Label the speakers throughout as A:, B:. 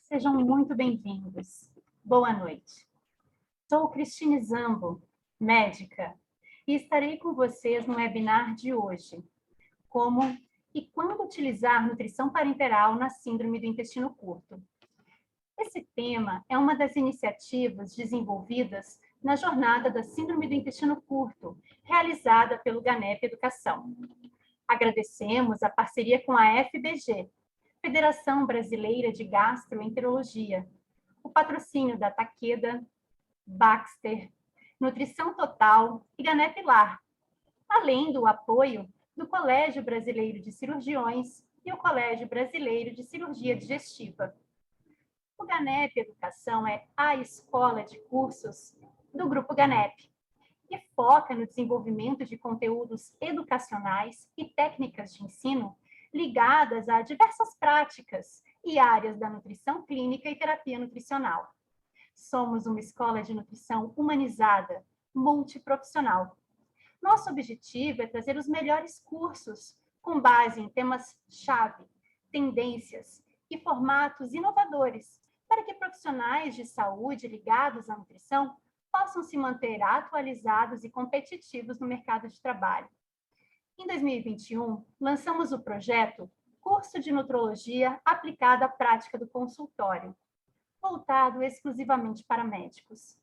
A: Sejam muito bem-vindos. Boa noite. Sou Cristine Zambo, médica, e estarei com vocês no webinar de hoje, como e quando utilizar nutrição parenteral na síndrome do intestino curto. Esse tema é uma das iniciativas desenvolvidas na jornada da síndrome do intestino curto, realizada pelo GANEP Educação. Agradecemos a parceria com a FBG, Federação Brasileira de Gastroenterologia, o patrocínio da Takeda, Baxter, Nutrição Total e GANEP Lar, além do apoio do Colégio Brasileiro de Cirurgiões e o Colégio Brasileiro de Cirurgia Digestiva. O GANEP Educação é a escola de cursos do Grupo GANEP e foca no desenvolvimento de conteúdos educacionais e técnicas de ensino ligadas a diversas práticas e áreas da nutrição clínica e terapia nutricional. Somos uma escola de nutrição humanizada, multiprofissional. Nosso objetivo é trazer os melhores cursos com base em temas-chave, tendências e formatos inovadores para que profissionais de saúde ligados à nutrição possam se manter atualizados e competitivos no mercado de trabalho. Em 2021, lançamos o projeto Curso de Nutrologia aplicada à prática do consultório, voltado exclusivamente para médicos.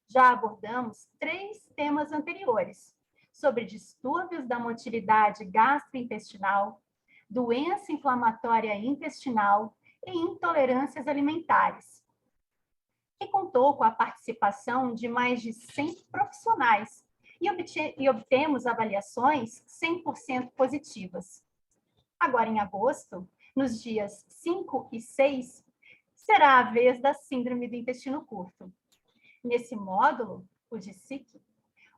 A: Já abordamos 3 temas anteriores, sobre distúrbios da motilidade gastrointestinal, doença inflamatória intestinal e intolerâncias alimentares, e contou com a participação de mais de 100 profissionais e obtemos avaliações 100% positivas. Agora, em agosto, nos dias 5 e 6, será a vez da síndrome do intestino curto. Nesse módulo, o DISIC,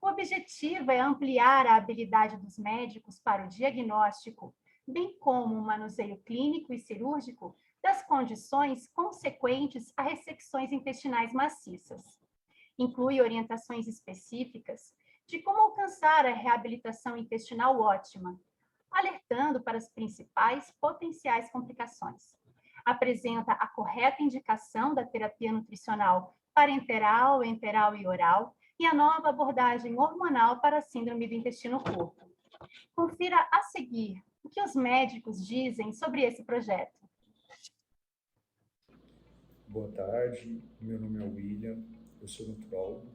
A: o objetivo é ampliar a habilidade dos médicos para o diagnóstico, bem como o manuseio clínico e cirúrgico das condições consequentes a ressecções intestinais maciças. Inclui orientações específicas de como alcançar a reabilitação intestinal ótima, alertando para as principais potenciais complicações. Apresenta a correta indicação da terapia nutricional parenteral, enteral e oral e a nova abordagem hormonal para a síndrome do intestino curto. Confira a seguir o que os médicos dizem sobre esse projeto.
B: Boa tarde, meu nome é William, eu sou nutrólogo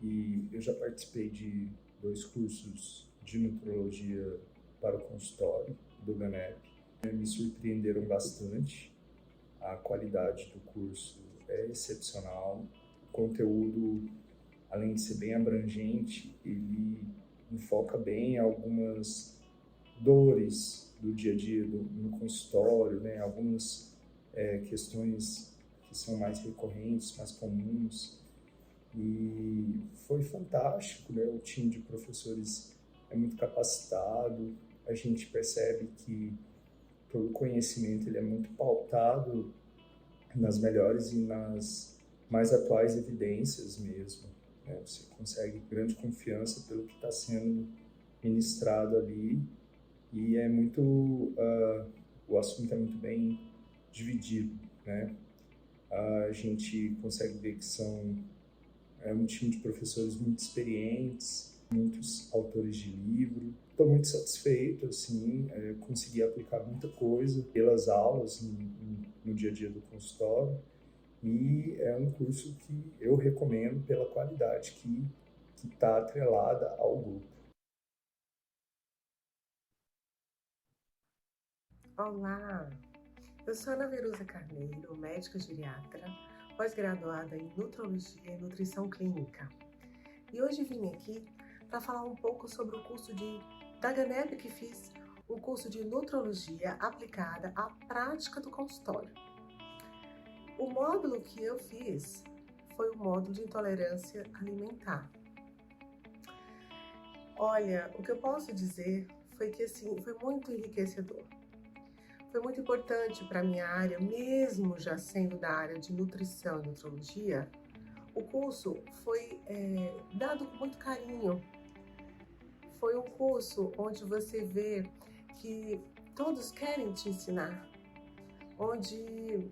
B: e eu já participei de 2 cursos de nutrologia para o consultório do GANEP. Me surpreenderam bastante, a qualidade do curso é excepcional, o conteúdo, além de ser bem abrangente, ele enfoca bem algumas dores do dia a dia no consultório, né? Algumas questões que são mais recorrentes, mais comuns, e foi fantástico, né? O time de professores é muito capacitado, a gente percebe que todo o conhecimento ele é muito pautado nas melhores e nas mais atuais evidências mesmo, né? Você consegue grande confiança pelo que está sendo ministrado ali e é muito, o assunto é muito bem dividido, né? A gente consegue ver que são um time de professores muito experientes, muitos autores de livro. Estou muito satisfeito, assim, consegui aplicar muita coisa pelas aulas no dia a dia do consultório e é um curso que eu recomendo pela qualidade que está atrelada ao grupo.
C: Olá, eu sou Ana Verusa Carneiro, médica geriatra, pós-graduada em Nutrologia e Nutrição Clínica. E hoje vim aqui para falar um pouco sobre o curso da GANEP que fiz, o curso de Nutrologia aplicada à prática do consultório. O módulo que eu fiz foi o módulo de intolerância alimentar. Olha, o que eu posso dizer foi que assim, foi muito enriquecedor. Foi muito importante para a minha área, mesmo já sendo da área de nutrição e nutrologia, o curso foi dado com muito carinho. Foi um curso onde você vê que todos querem te ensinar, onde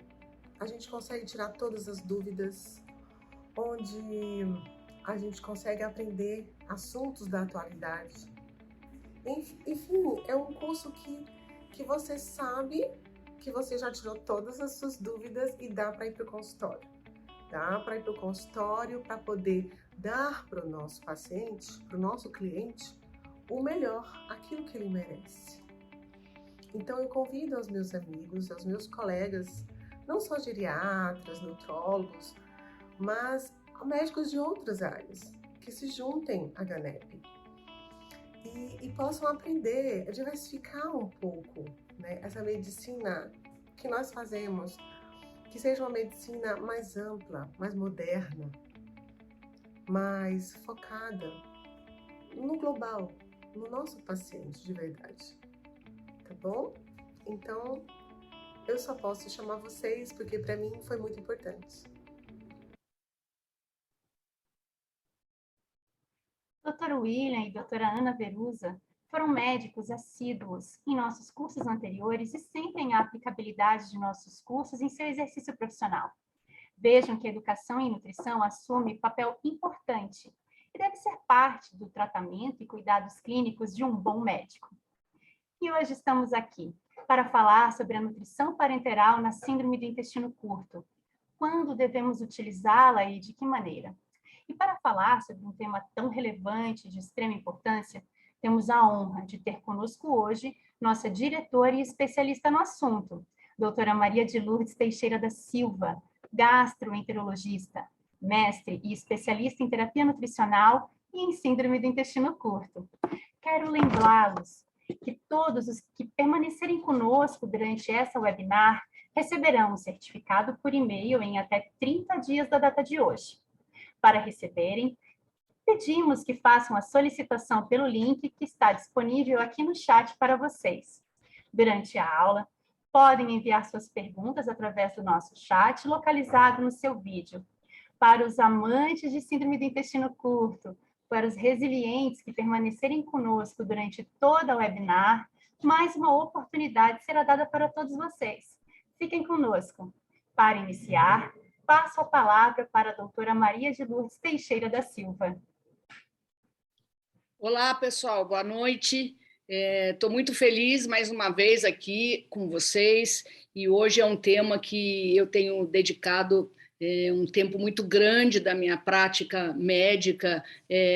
C: a gente consegue tirar todas as dúvidas, onde a gente consegue aprender assuntos da atualidade. Enfim, é um curso que você sabe que você já tirou todas as suas dúvidas e dá para ir para o consultório. Dá para ir para o consultório para poder dar para o nosso paciente, para o nosso cliente, o melhor, aquilo que ele merece. Então eu convido aos meus amigos, aos meus colegas, não só geriatras, nutrólogos, mas médicos de outras áreas, que se juntem à GANEP e possam aprender a diversificar um pouco, né, essa medicina que nós fazemos, que seja uma medicina mais ampla, mais moderna, mais focada no global, no nosso paciente de verdade. Tá bom? Então, eu só posso chamar vocês porque para mim foi muito importante.
A: Dr. William e doutora Ana Verusa foram médicos assíduos em nossos cursos anteriores e sentem a aplicabilidade de nossos cursos em seu exercício profissional. Vejam que a educação em nutrição assume papel importante e deve ser parte do tratamento e cuidados clínicos de um bom médico. E hoje estamos aqui para falar sobre a nutrição parenteral na síndrome do intestino curto. Quando devemos utilizá-la e de que maneira? E para falar sobre um tema tão relevante e de extrema importância, temos a honra de ter conosco hoje nossa diretora e especialista no assunto, doutora Maria de Lourdes Teixeira da Silva, gastroenterologista, mestre e especialista em terapia nutricional e em síndrome do intestino curto. Quero lembrá-los que todos os que permanecerem conosco durante essa webinar receberão um certificado por e-mail em até 30 dias da data de hoje. Para receberem, pedimos que façam a solicitação pelo link que está disponível aqui no chat para vocês. Durante a aula, podem enviar suas perguntas através do nosso chat localizado no seu vídeo. Para os amantes de síndrome do intestino curto, para os resilientes que permanecerem conosco durante toda a webinar, mais uma oportunidade será dada para todos vocês. Fiquem conosco. Para iniciar, passo a palavra para a doutora Maria de Lourdes Teixeira da Silva.
D: Olá, pessoal, boa noite. Estou muito feliz mais uma vez aqui com vocês e hoje é um tema que eu tenho dedicado um tempo muito grande da minha prática médica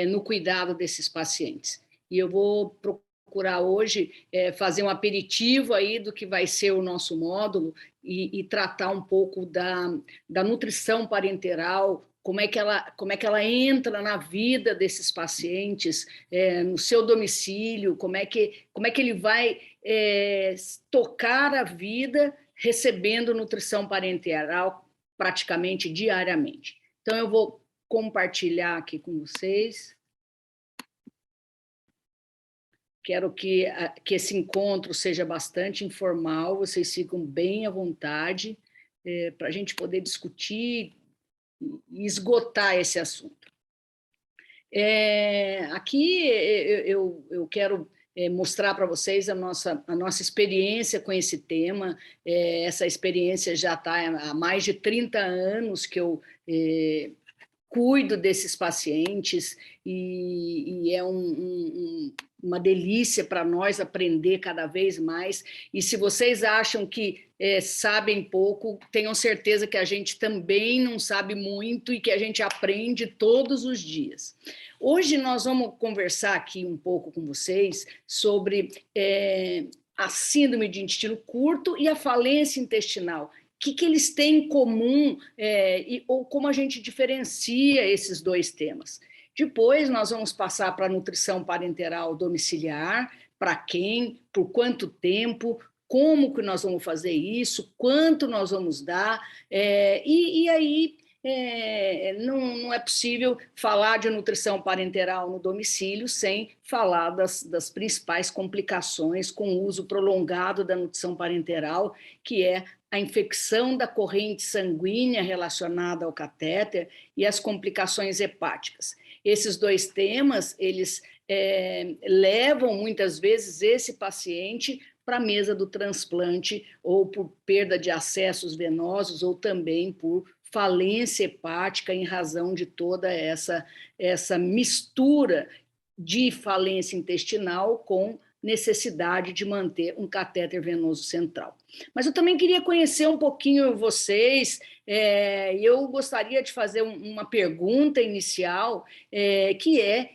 D: no cuidado desses pacientes. E eu vou procurar hoje fazer um aperitivo aí do que vai ser o nosso módulo e tratar um pouco da nutrição parenteral, como é que ela entra na vida desses pacientes, no seu domicílio, como é que ele vai tocar a vida recebendo nutrição parenteral praticamente diariamente. Então, eu vou compartilhar aqui com vocês. Quero que esse encontro seja bastante informal, vocês ficam bem à vontade para a gente poder discutir e esgotar esse assunto. Aqui eu quero mostrar para vocês a nossa experiência com esse tema. Essa experiência já está há mais de 30 anos que eu cuido desses pacientes e é uma delícia para nós aprender cada vez mais. E se vocês acham que sabem pouco, tenham certeza que a gente também não sabe muito e que a gente aprende todos os dias. Hoje nós vamos conversar aqui um pouco com vocês sobre a síndrome de intestino curto e a falência intestinal. O que eles têm em comum ou como a gente diferencia esses dois temas. Depois nós vamos passar para a nutrição parenteral domiciliar, para quem, por quanto tempo, como que nós vamos fazer isso, quanto nós vamos dar, e aí não é possível falar de nutrição parenteral no domicílio sem falar das principais complicações com o uso prolongado da nutrição parenteral, que é a infecção da corrente sanguínea relacionada ao catéter e as complicações hepáticas. Esses dois temas, eles levam muitas vezes esse paciente para a mesa do transplante, ou por perda de acessos venosos, ou também por falência hepática em razão de toda essa mistura de falência intestinal com necessidade de manter um catéter venoso central. Mas eu também queria conhecer um pouquinho vocês, eu gostaria de fazer uma pergunta inicial, que é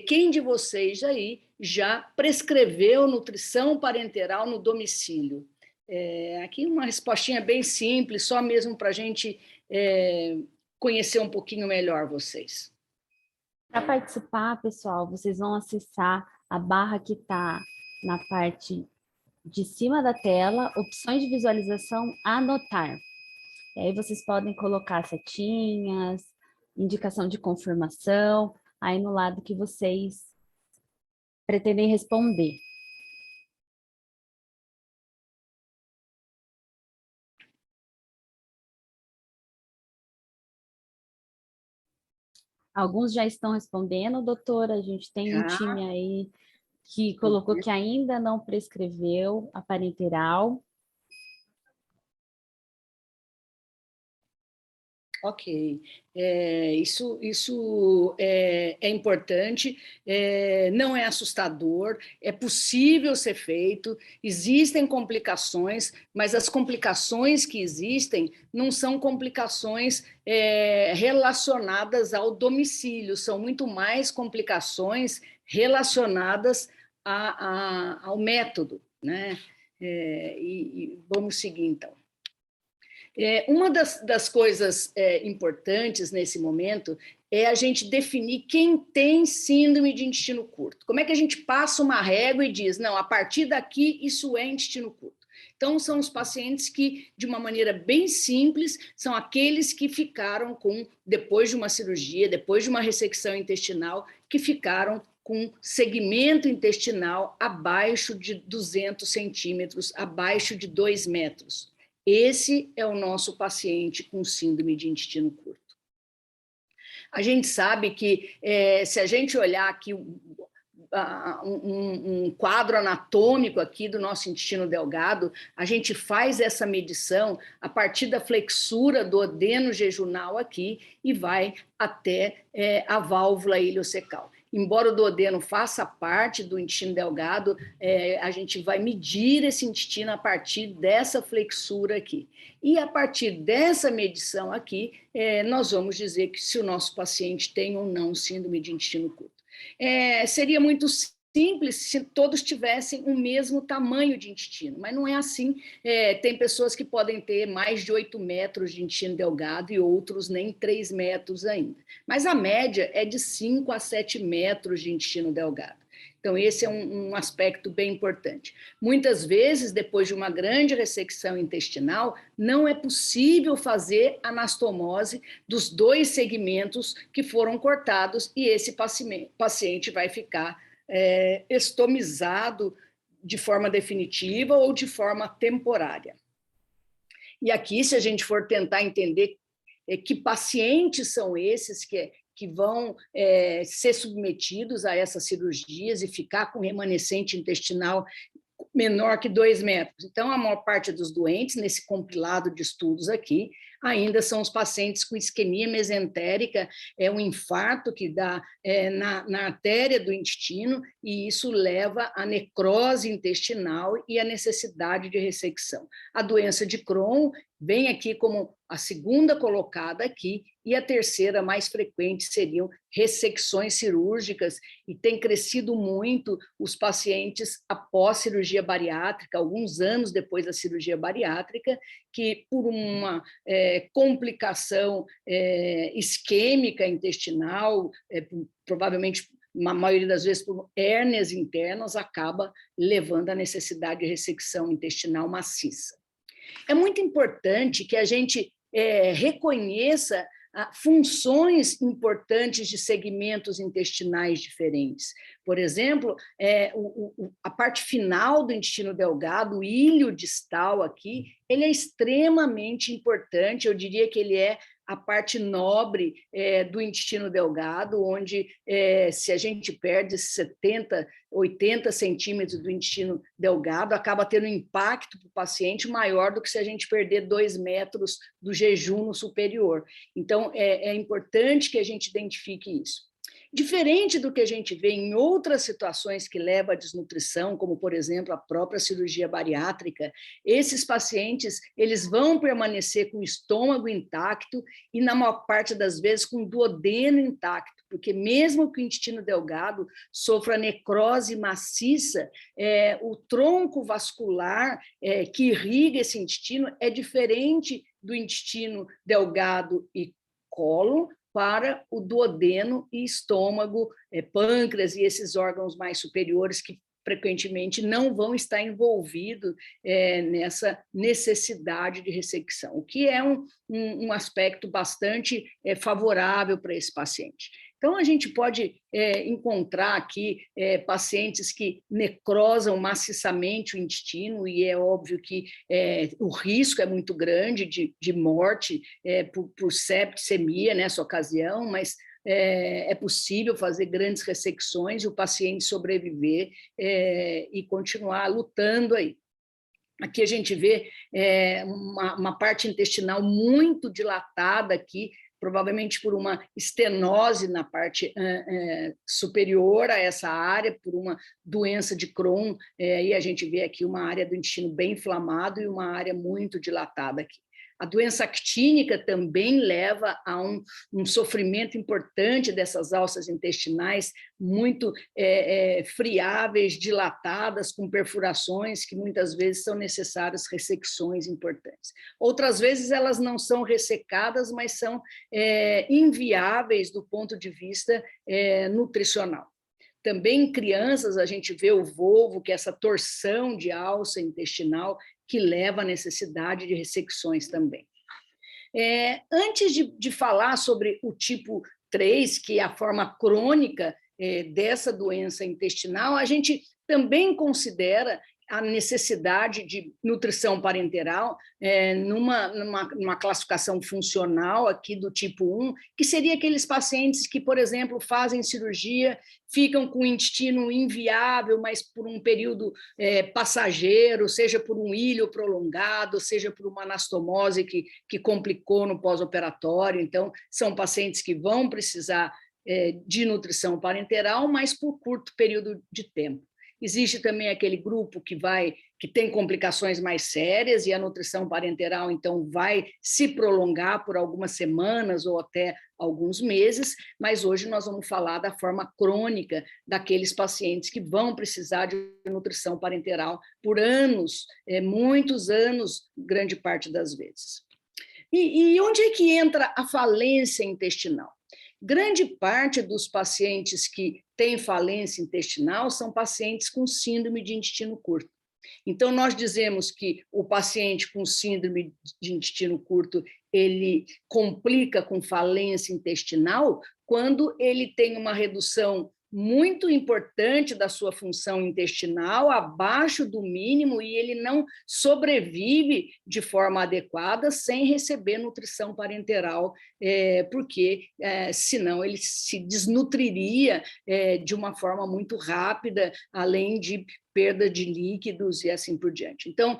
D: quem de vocês aí já prescreveu nutrição parenteral no domicílio? Aqui uma respostinha bem simples, só mesmo para a gente conhecer um pouquinho melhor vocês.
E: Para participar, pessoal, vocês vão acessar a barra que está na parte de cima da tela, opções de visualização, anotar. E aí vocês podem colocar setinhas, indicação de confirmação, aí no lado que vocês pretendem responder. Alguns já estão respondendo, doutora. A gente tem um time aí que colocou que ainda não prescreveu a parenteral.
D: Ok, isso é importante, não é assustador, é possível ser feito, existem complicações, mas as complicações que existem não são complicações relacionadas ao domicílio, são muito mais complicações relacionadas ao método, né? E vamos seguir, então. Uma das coisas importantes nesse momento é a gente definir quem tem síndrome de intestino curto. Como é que a gente passa uma régua e diz, não, a partir daqui isso é intestino curto? Então, são os pacientes que, de uma maneira bem simples, são aqueles que ficaram depois de uma cirurgia, depois de uma ressecção intestinal, que ficaram com segmento intestinal abaixo de 200 centímetros, abaixo de 2 metros. Esse é o nosso paciente com síndrome de intestino curto. A gente sabe que, se a gente olhar aqui um quadro anatômico aqui do nosso intestino delgado, a gente faz essa medição a partir da flexura do duodeno jejunal aqui e vai até a válvula iliocecal. Embora o duodeno faça parte do intestino delgado, a gente vai medir esse intestino a partir dessa flexura aqui. E a partir dessa medição aqui, nós vamos dizer que se o nosso paciente tem ou não síndrome de intestino curto. Seria muito simples se todos tivessem o mesmo tamanho de intestino, mas não é assim. Tem pessoas que podem ter mais de 8 metros de intestino delgado e outros nem 3 metros ainda. Mas a média é de 5 a 7 metros de intestino delgado. Então, esse é um aspecto bem importante. Muitas vezes, depois de uma grande ressecção intestinal, não é possível fazer anastomose dos 2 segmentos que foram cortados e esse paciente vai ficar estomizado de forma definitiva ou de forma temporária. E aqui, se a gente for tentar entender que pacientes são esses que vão ser submetidos a essas cirurgias e ficar com remanescente intestinal menor que 2 metros. Então, a maior parte dos doentes, nesse compilado de estudos aqui, ainda são os pacientes com isquemia mesentérica, um infarto que dá na artéria do intestino, e isso leva à necrose intestinal e à necessidade de ressecção. A doença de Crohn vem aqui como a segunda colocada aqui, e a terceira mais frequente seriam ressecções cirúrgicas, e tem crescido muito os pacientes após cirurgia bariátrica, alguns anos depois da cirurgia bariátrica, que por uma complicação isquêmica intestinal, provavelmente, na maioria das vezes, por hérnias internas, acaba levando à necessidade de ressecção intestinal maciça. É muito importante que a gente reconheça funções importantes de segmentos intestinais diferentes. Por exemplo, a parte final do intestino delgado, o ilho distal aqui, ele é extremamente importante, eu diria que ele é a parte nobre do intestino delgado, onde se a gente perde 70, 80 centímetros do intestino delgado, acaba tendo um impacto para o paciente maior do que se a gente perder 2 metros do jejum superior. Então, é importante que a gente identifique isso. Diferente do que a gente vê em outras situações que levam à desnutrição, como, por exemplo, a própria cirurgia bariátrica, esses pacientes eles vão permanecer com o estômago intacto e, na maior parte das vezes, com o duodeno intacto, porque mesmo que o intestino delgado sofra necrose maciça, o tronco vascular que irriga esse intestino é diferente do intestino delgado e cólon, para o duodeno e estômago, pâncreas e esses órgãos mais superiores que frequentemente não vão estar envolvidos nessa necessidade de ressecção, o que é um aspecto bastante favorável para esse paciente. Então, a gente pode encontrar aqui pacientes que necrosam maciçamente o intestino, e é óbvio que o risco é muito grande de morte por septicemia nessa ocasião, mas é possível fazer grandes ressecções e o paciente sobreviver e continuar lutando aí. Aqui a gente vê uma parte intestinal muito dilatada aqui, provavelmente por uma estenose na parte superior a essa área, por uma doença de Crohn, e a gente vê aqui uma área do intestino bem inflamado e uma área muito dilatada aqui. A doença actínica também leva a um sofrimento importante dessas alças intestinais, muito friáveis, dilatadas, com perfurações, que muitas vezes são necessárias ressecções importantes. Outras vezes elas não são ressecadas, mas são inviáveis do ponto de vista nutricional. Também em crianças a gente vê o volvo, que é essa torção de alça intestinal, que leva à necessidade de ressecções também. Antes de falar sobre o tipo 3, que é a forma crônica dessa doença intestinal, a gente também considera a necessidade de nutrição parenteral numa classificação funcional aqui do tipo 1, que seria aqueles pacientes que, por exemplo, fazem cirurgia, ficam com o intestino inviável, mas por um período passageiro, seja por um ilho prolongado, seja por uma anastomose que complicou no pós-operatório. Então, são pacientes que vão precisar de nutrição parenteral, mas por curto período de tempo. Existe também aquele grupo que tem complicações mais sérias e a nutrição parenteral, então, vai se prolongar por algumas semanas ou até alguns meses, mas hoje nós vamos falar da forma crônica daqueles pacientes que vão precisar de nutrição parenteral por anos, muitos anos, grande parte das vezes. E onde é que entra a falência intestinal? Grande parte dos pacientes que têm falência intestinal são pacientes com síndrome de intestino curto. Então, nós dizemos que o paciente com síndrome de intestino curto, ele complica com falência intestinal quando ele tem uma redução muito importante da sua função intestinal, abaixo do mínimo, e ele não sobrevive de forma adequada sem receber nutrição parenteral, porque senão ele se desnutriria de uma forma muito rápida, além de perda de líquidos e assim por diante. Então,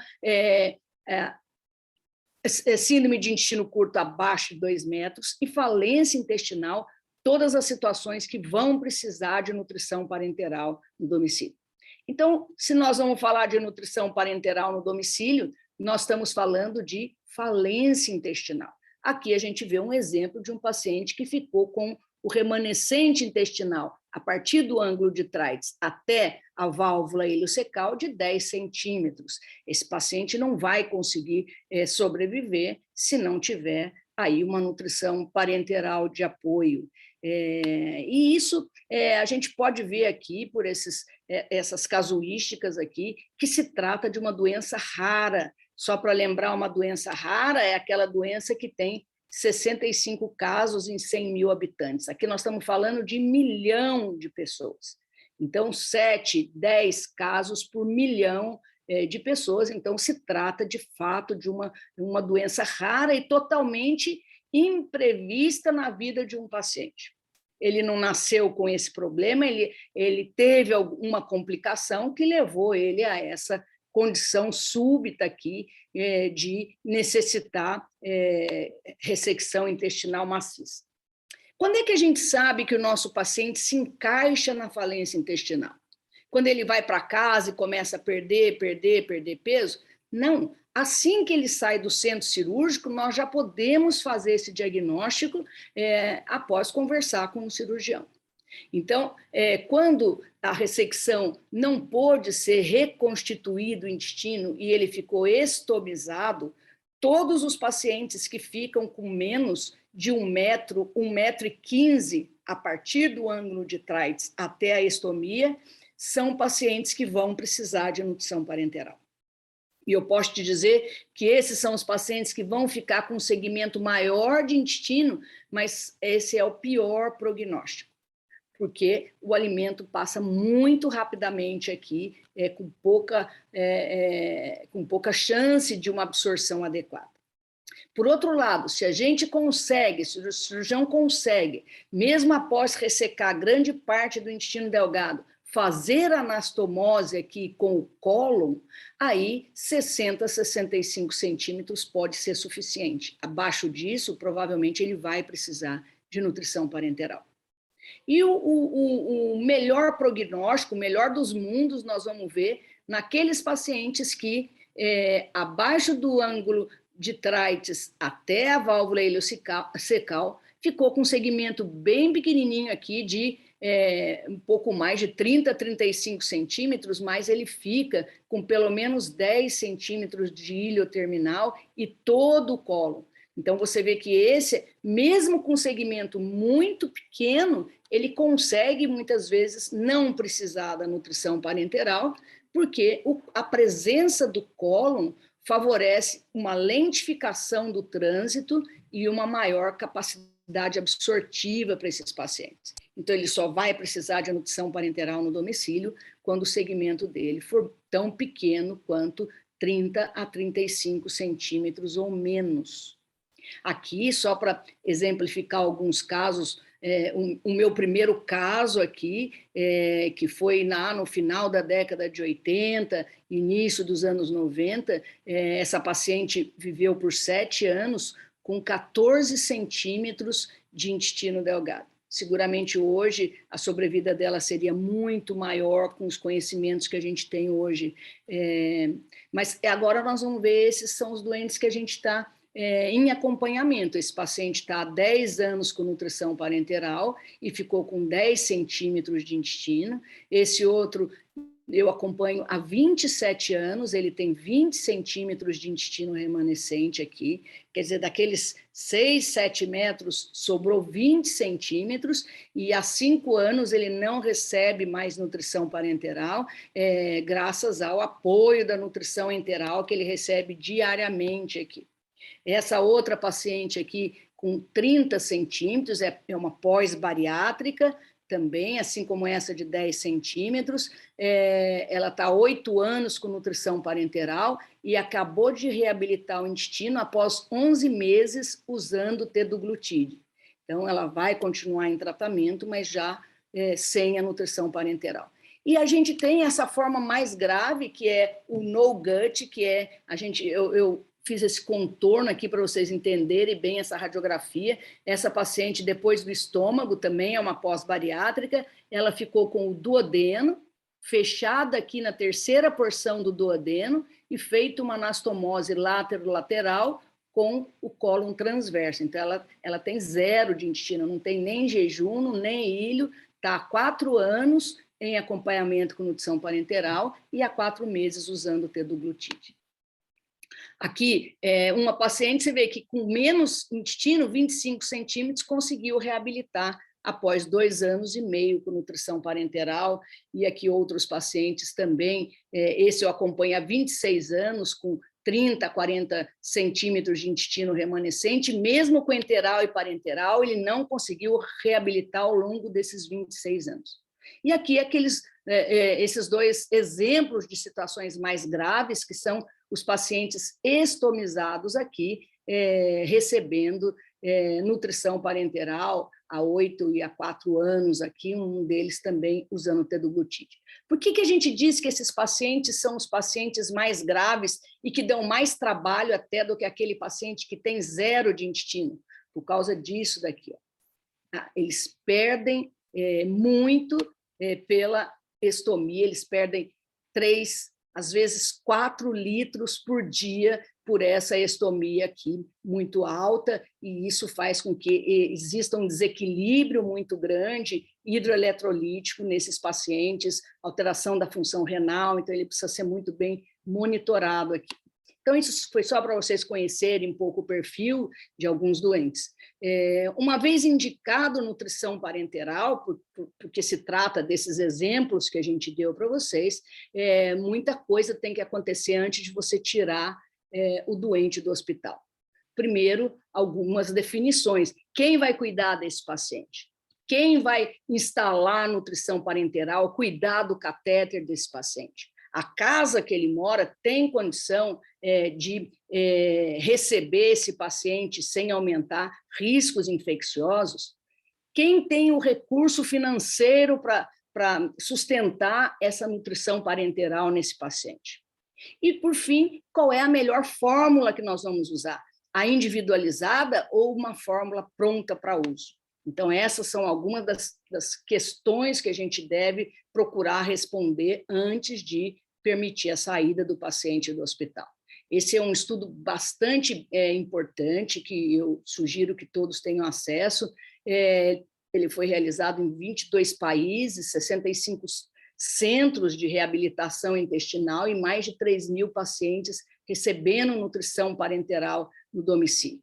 D: síndrome de intestino curto abaixo de 2 metros e falência intestinal, todas as situações que vão precisar de nutrição parenteral no domicílio. Então, se nós vamos falar de nutrição parenteral no domicílio, nós estamos falando de falência intestinal. Aqui a gente vê um exemplo de um paciente que ficou com o remanescente intestinal, a partir do ângulo de Treitz até a válvula iliocecal, de 10 centímetros. Esse paciente não vai conseguir sobreviver se não tiver aí uma nutrição parenteral de apoio. E isso a gente pode ver aqui, por essas casuísticas aqui, que se trata de uma doença rara. Só para lembrar, uma doença rara é aquela doença que tem 65 casos em 100 mil habitantes. Aqui nós estamos falando de 1 milhão de pessoas. Então, 7, 10 casos por 1 milhão de pessoas. Então, se trata, de fato, de uma doença rara e totalmente imprevista na vida de um paciente. Ele não nasceu com esse problema, ele teve alguma complicação que levou ele a essa condição súbita aqui de necessitar ressecção intestinal maciça. Quando é que a gente sabe que o nosso paciente se encaixa na falência intestinal? Quando ele vai para casa e começa a perder peso? Não. Assim que ele sai do centro cirúrgico, nós já podemos fazer esse diagnóstico após conversar com o cirurgião. Então, quando a ressecção não pôde ser reconstituído o intestino e ele ficou estomizado, todos os pacientes que ficam com menos de 1 metro, 1,15 m, a partir do ângulo de Treitz até a estomia, são pacientes que vão precisar de nutrição parenteral. E eu posso te dizer que esses são os pacientes que vão ficar com um segmento maior de intestino, mas esse é o pior prognóstico, porque o alimento passa muito rapidamente aqui, com pouca chance de uma absorção adequada. Por outro lado, se a gente consegue, se o cirurgião consegue, mesmo após ressecar grande parte do intestino delgado, fazer anastomose aqui com o cólon, aí 60 a 65 centímetros pode ser suficiente. Abaixo disso, provavelmente ele vai precisar de nutrição parenteral. E o melhor prognóstico, o melhor dos mundos, nós vamos ver naqueles pacientes que, abaixo do ângulo de Treitz até a válvula ileocecal, ficou com um segmento bem pequenininho aqui de um pouco mais de 30 a 35 centímetros, mas ele fica com pelo menos 10 centímetros de ilho terminal e todo o cólon. Então, você vê que esse, mesmo com segmento muito pequeno, ele consegue, muitas vezes, não precisar da nutrição parenteral, porque a presença do cólon favorece uma lentificação do trânsito e uma maior capacidade absortiva para esses pacientes. Então, ele só vai precisar de nutrição parenteral no domicílio quando o segmento dele for tão pequeno quanto 30 a 35 centímetros ou menos. Aqui, só para exemplificar alguns casos, o meu primeiro caso aqui, que foi no final da década de 80, início dos anos 90, essa paciente viveu por 7 anos com 14 centímetros de intestino delgado. Seguramente hoje a sobrevida dela seria muito maior com os conhecimentos que a gente tem hoje. Mas agora nós vamos ver, esses são os doentes que a gente está em acompanhamento. Esse paciente está há 10 anos com nutrição parenteral e ficou com 10 centímetros de intestino. Esse outro eu acompanho há 27 anos, ele tem 20 centímetros de intestino remanescente aqui, quer dizer, daqueles 6, 7 metros, sobrou 20 centímetros, e há 5 anos ele não recebe mais nutrição parenteral, graças ao apoio da nutrição enteral que ele recebe diariamente aqui. Essa outra paciente aqui, com 30 centímetros, é uma pós-bariátrica, também, assim como essa de 10 centímetros, ela está há 8 anos com nutrição parenteral e acabou de reabilitar o intestino após 11 meses usando teduglutide. Então, ela vai continuar em tratamento, mas já sem a nutrição parenteral. E a gente tem essa forma mais grave, que é o no-gut, que é, eu fiz esse contorno aqui para vocês entenderem bem essa radiografia. Essa paciente, depois do estômago, também é uma pós-bariátrica, ela ficou com o duodeno, fechada aqui na terceira porção do duodeno e feito uma anastomose lateral com o cólon transverso. Então, ela tem 0 de intestino, não tem nem jejum, nem ilho, está há 4 anos em acompanhamento com nutrição parenteral e há 4 meses usando teduglutide. Aqui, uma paciente, você vê que com menos intestino, 25 centímetros, conseguiu reabilitar após 2 anos e meio com nutrição parenteral, e aqui outros pacientes também, esse eu acompanho há 26 anos, com 30, 40 centímetros de intestino remanescente, mesmo com enteral e parenteral, ele não conseguiu reabilitar ao longo desses 26 anos. E aqui, esses 2 exemplos de situações mais graves, que são os pacientes estomizados aqui, recebendo nutrição parenteral há 8 e há 4 anos aqui, um deles também usando teduglutide. Por que a gente diz que esses pacientes são os pacientes mais graves e que dão mais trabalho até do que aquele paciente que tem 0 de intestino? Por causa disso daqui, ó. Eles perdem muito pela estomia, eles perdem 3, às vezes 4 litros por dia por essa estomia aqui muito alta, e isso faz com que exista um desequilíbrio muito grande hidroeletrolítico nesses pacientes, alteração da função renal, então ele precisa ser muito bem monitorado aqui. Então, isso foi só para vocês conhecerem um pouco o perfil de alguns doentes. Uma vez indicado nutrição parenteral, porque se trata desses exemplos que a gente deu para vocês, muita coisa tem que acontecer antes de você tirar o doente do hospital. Primeiro, algumas definições. Quem vai cuidar desse paciente? Quem vai instalar nutrição parenteral, cuidar do catéter desse paciente? A casa que ele mora tem condição de receber esse paciente sem aumentar riscos infecciosos? Quem tem o recurso financeiro para sustentar essa nutrição parenteral nesse paciente? E, por fim, qual é a melhor fórmula que nós vamos usar? A individualizada ou uma fórmula pronta para uso? Então, essas são algumas das questões que a gente deve procurar responder antes de permitir a saída do paciente do hospital. Esse é um estudo bastante importante, que eu sugiro que todos tenham acesso. Ele foi realizado em 22 países, 65 centros de reabilitação intestinal e mais de 3.000 pacientes recebendo nutrição parenteral no domicílio,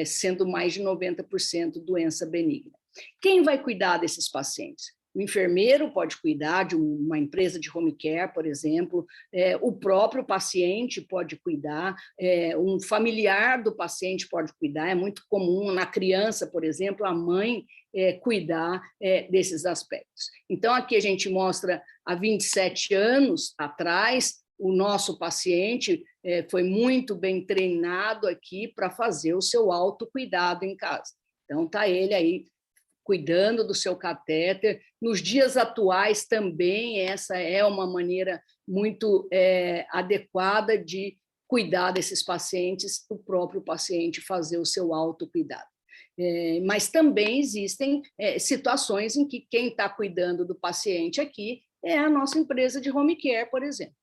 D: sendo mais de 90% doença benigna. Quem vai cuidar desses pacientes? O enfermeiro pode cuidar de uma empresa de home care, por exemplo, o próprio paciente pode cuidar, um familiar do paciente pode cuidar, é muito comum na criança, por exemplo, a mãe cuidar desses aspectos. Então, aqui a gente mostra há 27 anos atrás, o nosso paciente foi muito bem treinado aqui para fazer o seu autocuidado em casa. Então, está ele aí cuidando do seu catéter. Nos dias atuais também essa é uma maneira muito adequada de cuidar desses pacientes, o próprio paciente fazer o seu autocuidado. Mas também existem situações em que quem está cuidando do paciente aqui é a nossa empresa de home care, por exemplo.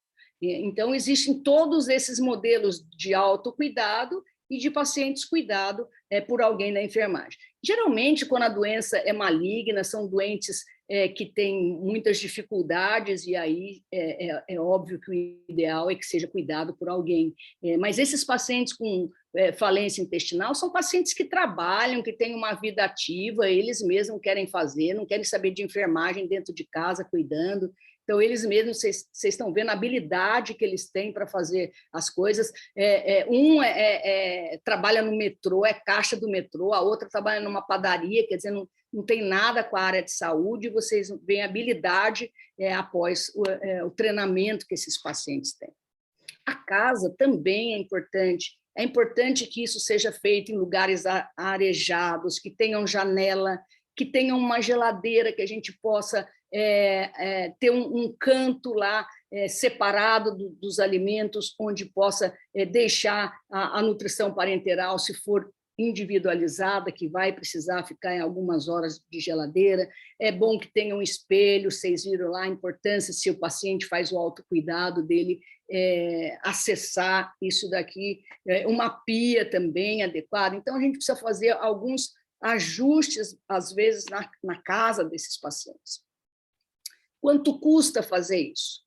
D: Então, existem todos esses modelos de autocuidado e de pacientes cuidados por alguém da enfermagem. Geralmente, quando a doença é maligna, são doentes que têm muitas dificuldades, e aí é óbvio que o ideal é que seja cuidado por alguém. Mas esses pacientes com falência intestinal são pacientes que trabalham, que têm uma vida ativa, eles mesmos querem fazer, não querem saber de enfermagem dentro de casa, cuidando. Então, eles mesmos, vocês estão vendo a habilidade que eles têm para fazer as coisas. Trabalha no metrô, é caixa do metrô, a outra trabalha numa padaria, quer dizer, não tem nada com a área de saúde, e vocês veem a habilidade após o treinamento que esses pacientes têm. A casa também é importante que isso seja feito em lugares arejados, que tenham janela, que tenham uma geladeira, que a gente possa ter um canto lá separado dos alimentos, onde possa deixar a nutrição parenteral, se for individualizada, que vai precisar ficar em algumas horas de geladeira. É bom que tenha um espelho, vocês viram lá a importância, se o paciente faz o autocuidado dele, acessar isso daqui, uma pia também adequada. Então, a gente precisa fazer alguns ajustes, às vezes, na casa desses pacientes. Quanto custa fazer isso?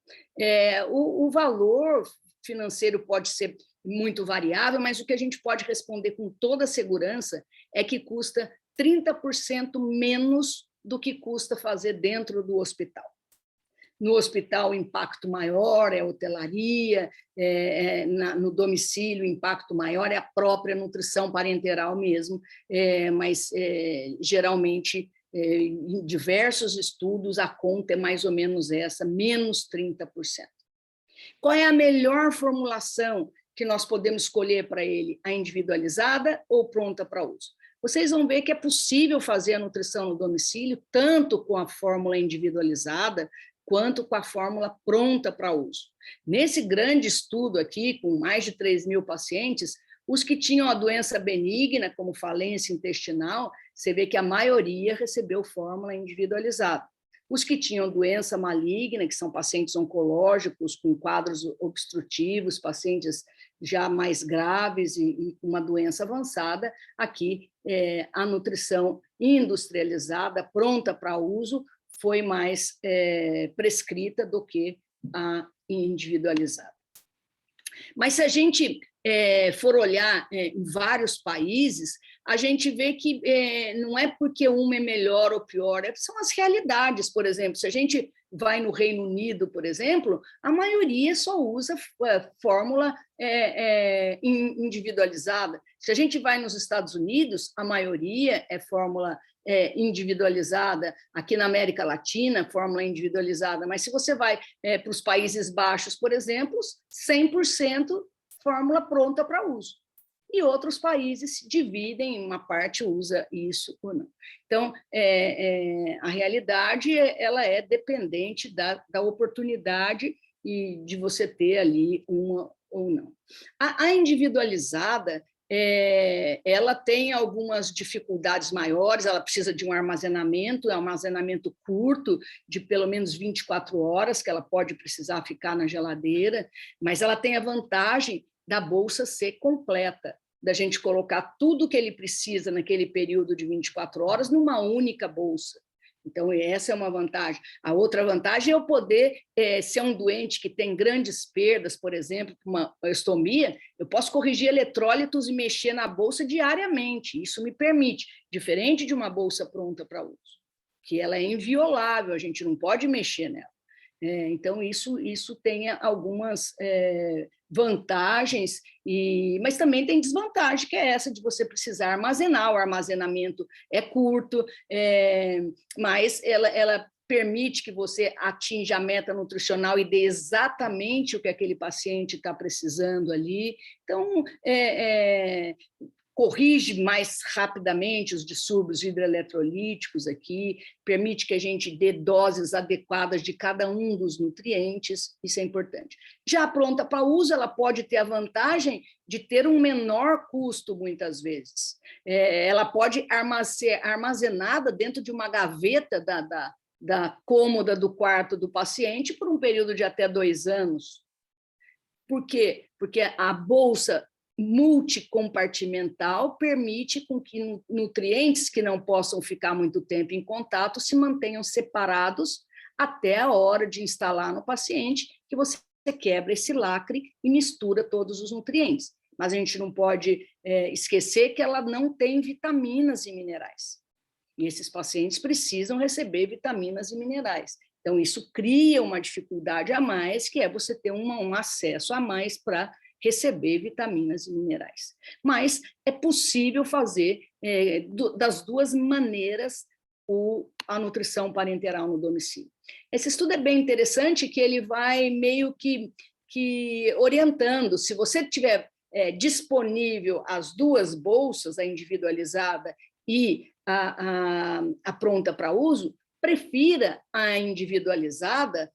D: O valor financeiro pode ser muito variável, mas o que a gente pode responder com toda segurança é que custa 30% menos do que custa fazer dentro do hospital. No hospital, o impacto maior é a hotelaria, no domicílio, o impacto maior é a própria nutrição parenteral mesmo, mas geralmente, em diversos estudos, a conta é mais ou menos essa, menos 30%. Qual é a melhor formulação que nós podemos escolher para ele? A individualizada ou pronta para uso? vocês vão ver que é possível fazer a nutrição no domicílio, tanto com a fórmula individualizada, quanto com a fórmula pronta para uso. Nesse grande estudo aqui, com mais de 3.000 pacientes, os que tinham a doença benigna, como falência intestinal, você vê que a maioria recebeu fórmula individualizada. Os que tinham doença maligna, que são pacientes oncológicos com quadros obstrutivos, pacientes já mais graves e com uma doença avançada, aqui a nutrição industrializada, pronta para uso, foi mais prescrita do que a individualizada. Mas se a gente for olhar em vários países, a gente vê que não é porque uma é melhor ou pior, são as realidades. Por exemplo, se a gente vai no Reino Unido, por exemplo, a maioria só usa fórmula individualizada. Se a gente vai nos Estados Unidos, a maioria é fórmula individualizada. Aqui na América Latina, fórmula individualizada. Mas se você vai para os Países Baixos, por exemplo, 100% fórmula pronta para uso. E outros países se dividem, uma parte usa isso ou não. Então, a realidade ela é dependente da oportunidade e de você ter ali uma ou não. A individualizada, ela tem algumas dificuldades maiores, ela precisa de um armazenamento curto, de pelo menos 24 horas, que ela pode precisar ficar na geladeira, mas ela tem a vantagem da bolsa ser completa, da gente colocar tudo que ele precisa naquele período de 24 horas numa única bolsa. Então, essa é uma vantagem. A outra vantagem é eu poder, se é um doente que tem grandes perdas, por exemplo, uma estomia, eu posso corrigir eletrólitos e mexer na bolsa diariamente. Isso me permite, diferente de uma bolsa pronta para uso, que ela é inviolável, a gente não pode mexer nela. Então, isso tem algumas vantagens, mas também tem desvantagem, que é essa de você precisar armazenar. O armazenamento é curto, mas ela permite que você atinja a meta nutricional e dê exatamente o que aquele paciente está precisando ali. Então, corrige mais rapidamente os distúrbios hidroeletrolíticos aqui, permite que a gente dê doses adequadas de cada um dos nutrientes, isso é importante. Já pronta para uso, ela pode ter a vantagem de ter um menor custo, muitas vezes. Ela pode ser armazenada dentro de uma gaveta da cômoda do quarto do paciente por um período de até 2 anos. Por quê? Porque a bolsa multicompartimental permite com que nutrientes que não possam ficar muito tempo em contato se mantenham separados até a hora de instalar no paciente, que você quebra esse lacre e mistura todos os nutrientes. Mas a gente não pode esquecer que ela não tem vitaminas e minerais. E esses pacientes precisam receber vitaminas e minerais. Então, isso cria uma dificuldade a mais, que é você ter um acesso a mais para receber vitaminas e minerais. Mas é possível fazer das duas maneiras a nutrição parenteral no domicílio. Esse estudo é bem interessante, que ele vai meio que orientando. Se você tiver disponível as duas bolsas, a individualizada e a pronta para uso, prefira a individualizada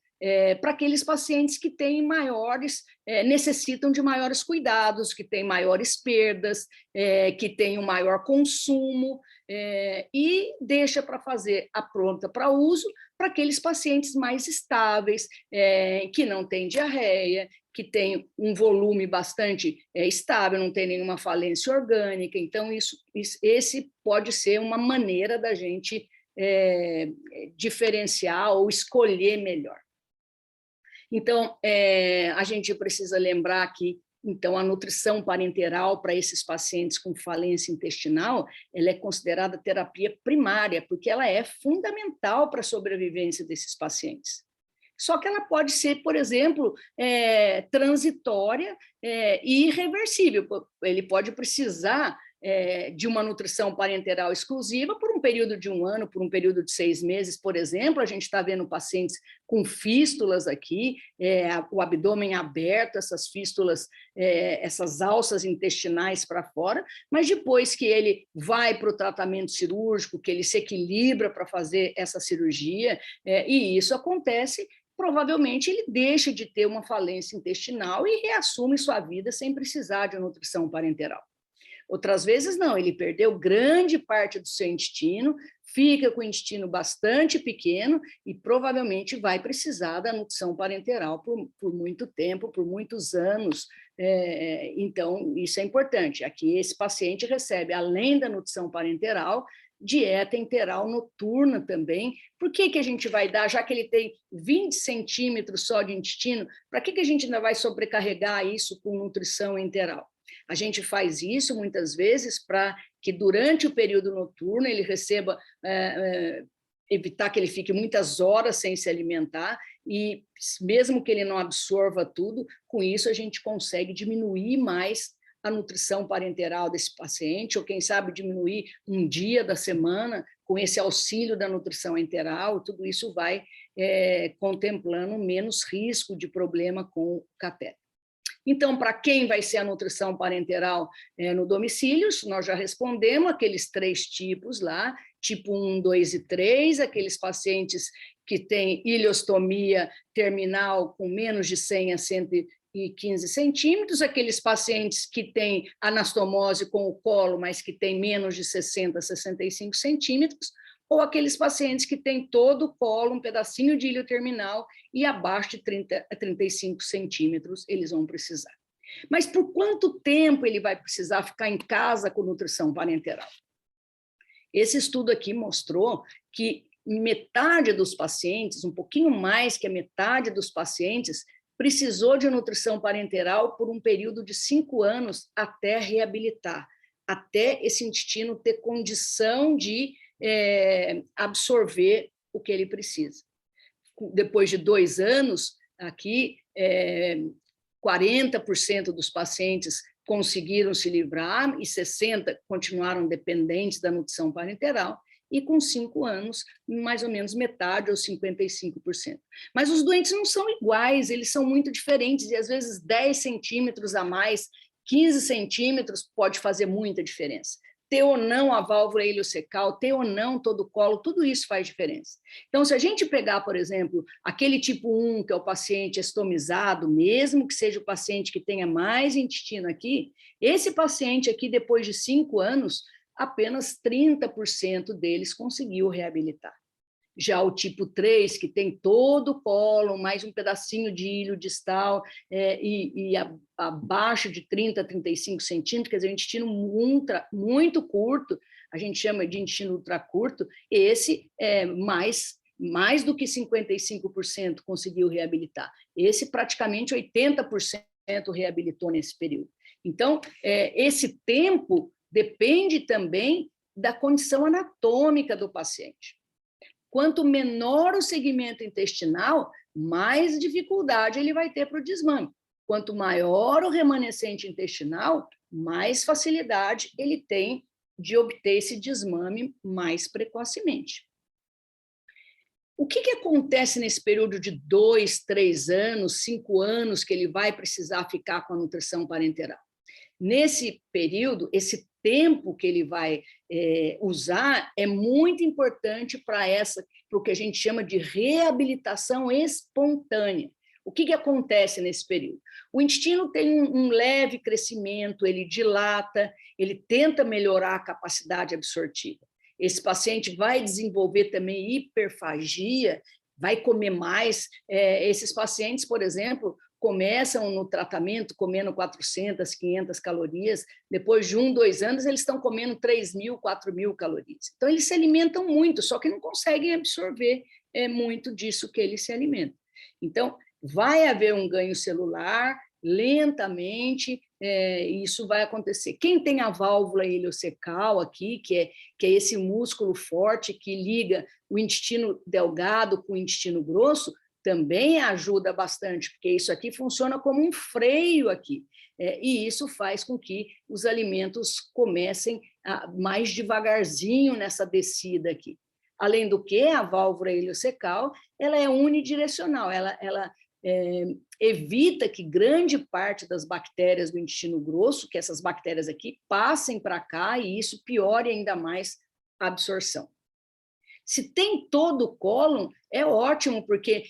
D: para aqueles pacientes que têm necessitam de maiores cuidados, que têm maiores perdas, que têm um maior consumo, e deixa para fazer a pronta para uso para aqueles pacientes mais estáveis, que não têm diarreia, que têm um volume bastante estável, não tem nenhuma falência orgânica. Então, esse pode ser uma maneira da gente diferenciar ou escolher melhor. Então, a gente precisa lembrar que então, a nutrição parenteral para esses pacientes com falência intestinal, ela é considerada terapia primária, porque ela é fundamental para a sobrevivência desses pacientes. Só que ela pode ser, por exemplo, transitória e irreversível. Ele pode precisar de uma nutrição parenteral exclusiva por um período de 1 ano, por um período de 6 meses, por exemplo. A gente está vendo pacientes com fístulas aqui, o abdômen aberto, essas fístulas, essas alças intestinais para fora, mas depois que ele vai para o tratamento cirúrgico, que ele se equilibra para fazer essa cirurgia, e isso acontece, provavelmente ele deixa de ter uma falência intestinal e reassume sua vida sem precisar de nutrição parenteral. Outras vezes, não, ele perdeu grande parte do seu intestino, fica com o intestino bastante pequeno e provavelmente vai precisar da nutrição parenteral por muito tempo, por muitos anos. Então, isso é importante. Aqui, esse paciente recebe, além da nutrição parenteral, dieta enteral noturna também. Por que a gente vai dar, já que ele tem 20 centímetros só de intestino, para que a gente ainda vai sobrecarregar isso com nutrição enteral? A gente faz isso muitas vezes para que durante o período noturno ele receba, evitar que ele fique muitas horas sem se alimentar e mesmo que ele não absorva tudo, com isso a gente consegue diminuir mais a nutrição parenteral desse paciente, ou quem sabe diminuir um dia da semana com esse auxílio da nutrição enteral. Tudo isso vai contemplando menos risco de problema com o catéter. Então, para quem vai ser a nutrição parenteral no domicílio, nós já respondemos aqueles 3 tipos lá, tipo 1, 2 e 3, aqueles pacientes que têm ileostomia terminal com menos de 100 a 115 centímetros, aqueles pacientes que têm anastomose com o colo, mas que têm menos de 60 a 65 centímetros, ou aqueles pacientes que têm todo o colo, um pedacinho de ilho terminal, e abaixo de 30 a 35 centímetros eles vão precisar. Mas por quanto tempo ele vai precisar ficar em casa com nutrição parenteral? Esse estudo aqui mostrou que metade dos pacientes, um pouquinho mais que a metade dos pacientes, precisou de nutrição parenteral por um período de 5 anos até reabilitar, até esse intestino ter condição de absorver o que ele precisa. Depois de 2 anos, aqui, 40% dos pacientes conseguiram se livrar e 60% continuaram dependentes da nutrição parenteral, e com 5 anos, mais ou menos metade, ou 55%. Mas os doentes não são iguais, eles são muito diferentes, e às vezes 10 centímetros a mais, 15 centímetros pode fazer muita diferença. Ter ou não a válvula iliocecal, ter ou não todo o colo, tudo isso faz diferença. Então, se a gente pegar, por exemplo, aquele tipo 1, que é o paciente estomizado, mesmo que seja o paciente que tenha mais intestino aqui, esse paciente aqui, depois de 5 anos, apenas 30% deles conseguiu reabilitar. Já o tipo 3, que tem todo o colo, mais um pedacinho de ilho distal, abaixo de 30 a 35 centímetros, quer dizer, um intestino muito curto, a gente chama de intestino ultracurto, esse mais do que 55% conseguiu reabilitar. Esse praticamente 80% reabilitou nesse período. Então, esse tempo depende também da condição anatômica do paciente. Quanto menor o segmento intestinal, mais dificuldade ele vai ter para o desmame. Quanto maior o remanescente intestinal, mais facilidade ele tem de obter esse desmame mais precocemente. O que acontece nesse período de 2, 3 anos, 5 anos que ele vai precisar ficar com a nutrição parenteral? Nesse período, esse tempo que ele vai usar é muito importante para o que a gente chama de reabilitação espontânea. O que acontece nesse período? O intestino tem um leve crescimento, ele dilata, ele tenta melhorar a capacidade absortiva. Esse paciente vai desenvolver também hiperfagia, vai comer mais. Esses pacientes, por exemplo, começam no tratamento comendo 400, 500 calorias, depois de 1, 2 anos eles estão comendo 3.000, 4.000 calorias. Então, eles se alimentam muito, só que não conseguem absorver muito disso que eles se alimentam. Então, vai haver um ganho celular, lentamente, isso vai acontecer. Quem tem a válvula iliocecal aqui, que é esse músculo forte que liga o intestino delgado com o intestino grosso, também ajuda bastante, porque isso aqui funciona como um freio aqui, e isso faz com que os alimentos comecem mais devagarzinho nessa descida aqui. Além do que, a válvula ileocecal, ela é unidirecional, ela evita que grande parte das bactérias do intestino grosso, que essas bactérias aqui, passem para cá e isso piore ainda mais a absorção. Se tem todo o cólon, é ótimo, porque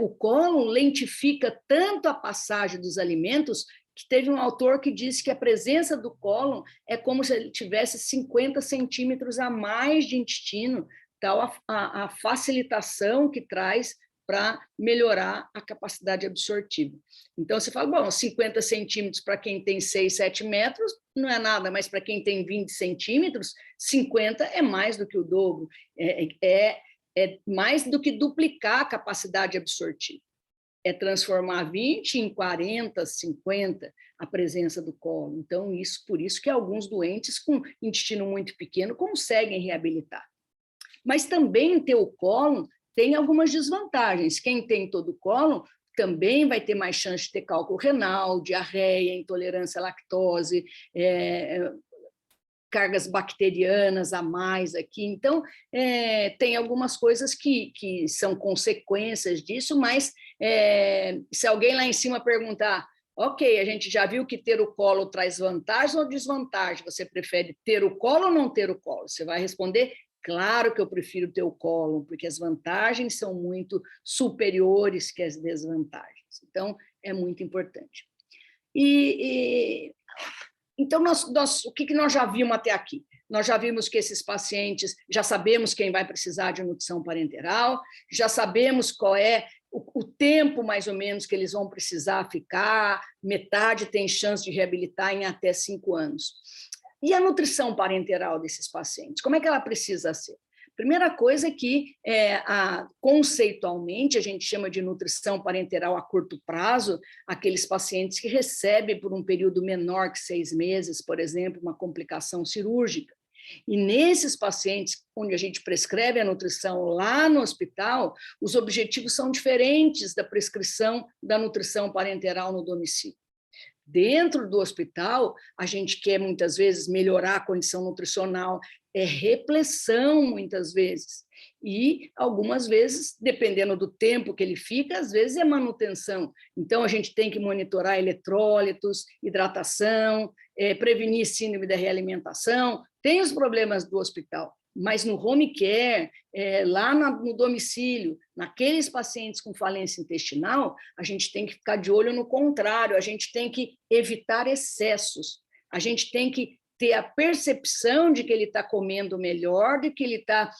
D: o cólon lentifica tanto a passagem dos alimentos que teve um autor que disse que a presença do cólon é como se ele tivesse 50 centímetros a mais de intestino, tal a facilitação que traz para melhorar a capacidade absortiva. Então, você fala, bom, 50 centímetros para quem tem 6, 7 metros não é nada, mas para quem tem 20 centímetros, 50 é mais do que o dobro, é mais do que duplicar a capacidade absortiva. É transformar 20 em 40, 50 a presença do cólon. Então, por isso que alguns doentes com intestino muito pequeno conseguem reabilitar. Mas também ter o cólon tem algumas desvantagens. Quem tem todo o cólon também vai ter mais chance de ter cálculo renal, diarreia, intolerância à lactose, cargas bacterianas a mais aqui. Então, tem algumas coisas que são consequências disso, mas se alguém lá em cima perguntar, ok, a gente já viu que ter o colo traz vantagem ou desvantagem? Você prefere ter o colo ou não ter o colo? Você vai responder, claro que eu prefiro ter o colo, porque as vantagens são muito superiores que as desvantagens. Então, é muito importante. Então, o que nós já vimos até aqui? Nós já vimos que esses pacientes, já sabemos quem vai precisar de nutrição parenteral, já sabemos qual é o tempo, mais ou menos, que eles vão precisar ficar, metade tem chance de reabilitar em até 5 anos. E a nutrição parenteral desses pacientes? Como é que ela precisa ser? Primeira coisa é que, conceitualmente, a gente chama de nutrição parenteral a curto prazo, aqueles pacientes que recebem por um período menor que 6 meses, por exemplo, uma complicação cirúrgica. E nesses pacientes, onde a gente prescreve a nutrição lá no hospital, os objetivos são diferentes da prescrição da nutrição parenteral no domicílio. Dentro do hospital, a gente quer, muitas vezes, melhorar a condição nutricional, repressão, muitas vezes. E, algumas vezes, dependendo do tempo que ele fica, às vezes é manutenção. Então, a gente tem que monitorar eletrólitos, hidratação, prevenir síndrome da realimentação. Tem os problemas do hospital, mas no home care, lá no domicílio, naqueles pacientes com falência intestinal, a gente tem que ficar de olho no contrário, a gente tem que evitar excessos, a gente tem que ter a percepção de que ele está comendo melhor, de que ele está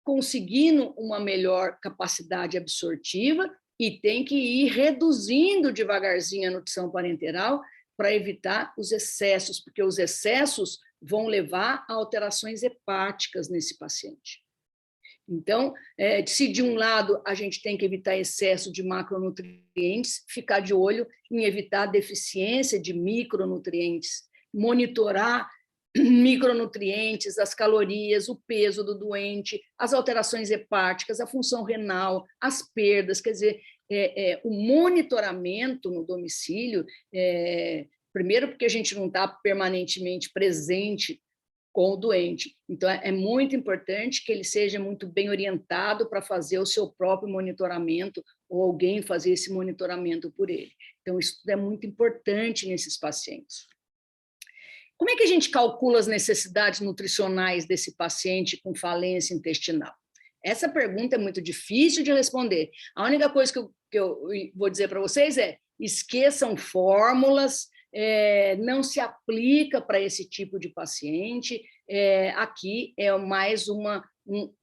D: conseguindo uma melhor capacidade absortiva e tem que ir reduzindo devagarzinho a nutrição parenteral para evitar os excessos, porque os excessos vão levar a alterações hepáticas nesse paciente. Então, se de um lado a gente tem que evitar excesso de macronutrientes, ficar de olho em evitar a deficiência de micronutrientes, monitorar micronutrientes, as calorias, o peso do doente, as alterações hepáticas, a função renal, as perdas, quer dizer, o monitoramento no domicílio, primeiro porque a gente não está permanentemente presente com o doente, então é muito importante que ele seja muito bem orientado para fazer o seu próprio monitoramento ou alguém fazer esse monitoramento por ele. Então, isso é muito importante nesses pacientes. Como é que a gente calcula as necessidades nutricionais desse paciente com falência intestinal? Essa pergunta é muito difícil de responder. A única coisa que eu vou dizer para vocês é: esqueçam fórmulas, não se aplica para esse tipo de paciente. Aqui é mais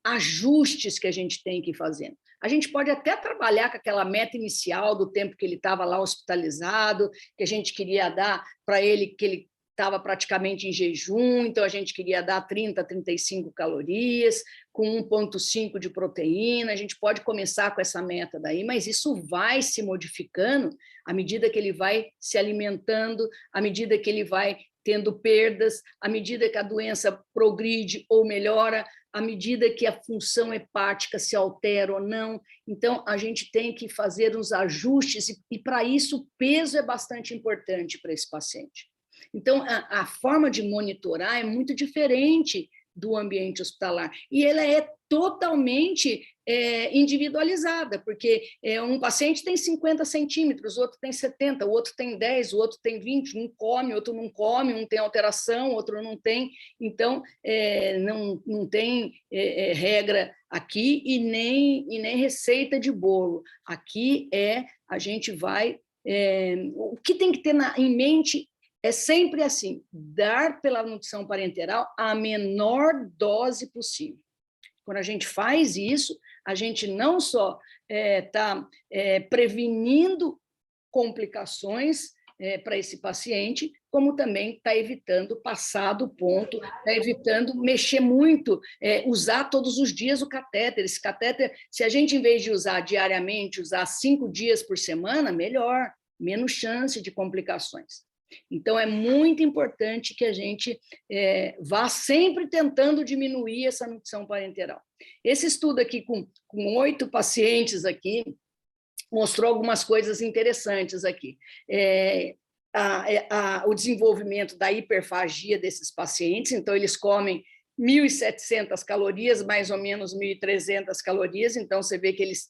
D: ajustes que a gente tem que ir fazendo. A gente pode até trabalhar com aquela meta inicial do tempo que ele estava lá hospitalizado, que a gente queria dar para ele, que ele estava praticamente em jejum, então a gente queria dar 30, 35 calorias, com 1,5 de proteína, a gente pode começar com essa meta daí, mas isso vai se modificando à medida que ele vai se alimentando, à medida que ele vai tendo perdas, à medida que a doença progride ou melhora, à medida que a função hepática se altera ou não. Então, a gente tem que fazer uns ajustes, e para isso o peso é bastante importante para esse paciente. Então, a forma de monitorar é muito diferente do ambiente hospitalar, e ela é totalmente individualizada, porque um paciente tem 50 centímetros, o outro tem 70, o outro tem 10, o outro tem 20, um come, outro não come, um tem alteração, outro não tem. Então, não tem regra aqui e nem receita de bolo. Aqui a gente vai... o que tem que ter em mente é sempre assim, dar pela nutrição parenteral a menor dose possível. Quando a gente faz isso, a gente não só está prevenindo complicações para esse paciente, como também está evitando passar do ponto, está evitando mexer muito, usar todos os dias o catéter. Esse catéter, se a gente, em vez de usar diariamente, usar 5 dias por semana, melhor, menos chance de complicações. Então, é muito importante que a gente vá sempre tentando diminuir essa nutrição parenteral. Esse estudo aqui, com 8 pacientes aqui, mostrou algumas coisas interessantes aqui. O desenvolvimento da hiperfagia desses pacientes, então, eles comem 1.700 calorias, mais ou menos 1.300 calorias, então você vê que eles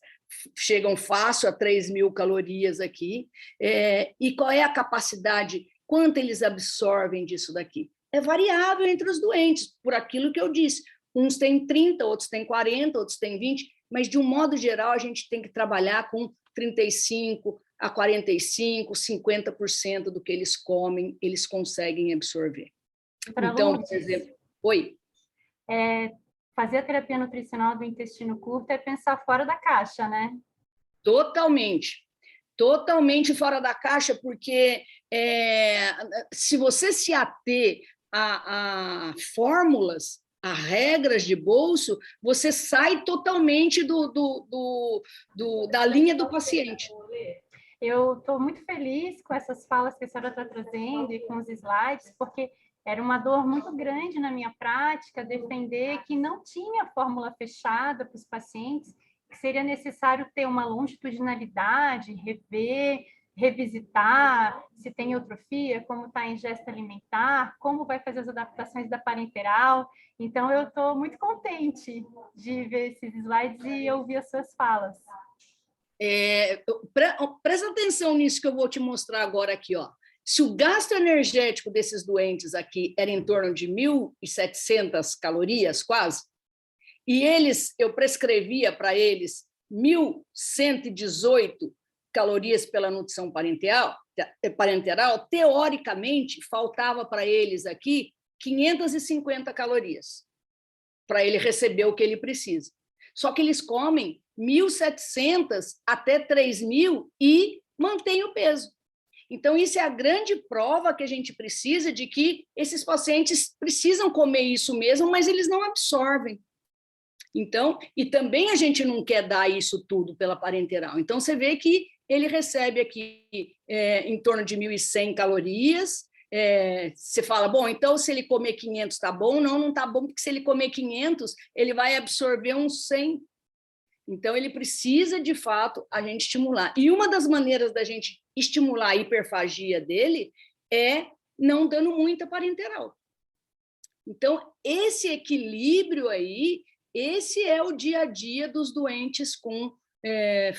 D: chegam fácil a 3.000 calorias aqui. E qual é a capacidade, quanto eles absorvem disso daqui? É variável entre os doentes, por aquilo que eu disse. Uns têm 30, outros têm 40, outros têm 20, mas, de um modo geral, a gente tem que trabalhar com 35% a 45%, 50% do que eles comem, eles conseguem absorver. Então, por exemplo... Oi?
A: Fazer a terapia nutricional do intestino curto é pensar fora da caixa, né?
D: Totalmente. Totalmente fora da caixa, porque se você se ater a fórmulas, a regras de bolso, você sai totalmente da linha do paciente.
A: Eu estou muito feliz com essas falas que a senhora está trazendo e com os slides, porque era uma dor muito grande na minha prática defender que não tinha fórmula fechada para os pacientes, que seria necessário ter uma longitudinalidade, rever, revisitar se tem eutrofia, como está a ingesta alimentar, como vai fazer as adaptações da parenteral. Então, eu estou muito contente de ver esses slides e ouvir as suas falas.
D: Presta atenção nisso que eu vou te mostrar agora aqui, ó. Se o gasto energético desses doentes aqui era em torno de 1.700 calorias, quase, e eu prescrevia para eles 1.118 calorias pela nutrição parenteral, teoricamente, faltava para eles aqui 550 calorias, para ele receber o que ele precisa. Só que eles comem 1.700 até 3.000 e mantêm o peso. Então, isso é a grande prova que a gente precisa de que esses pacientes precisam comer isso mesmo, mas eles não absorvem. Então, e também a gente não quer dar isso tudo pela parenteral. Então, você vê que ele recebe aqui em torno de 1.100 calorias. Você fala, bom, então se ele comer 500 está bom? Não está bom, porque se ele comer 500, ele vai absorver uns 100. Então, ele precisa, de fato, a gente estimular. E uma das maneiras da gente estimular a hiperfagia dele é não dando muita parenteral. Então, esse equilíbrio aí, esse é o dia a dia dos doentes com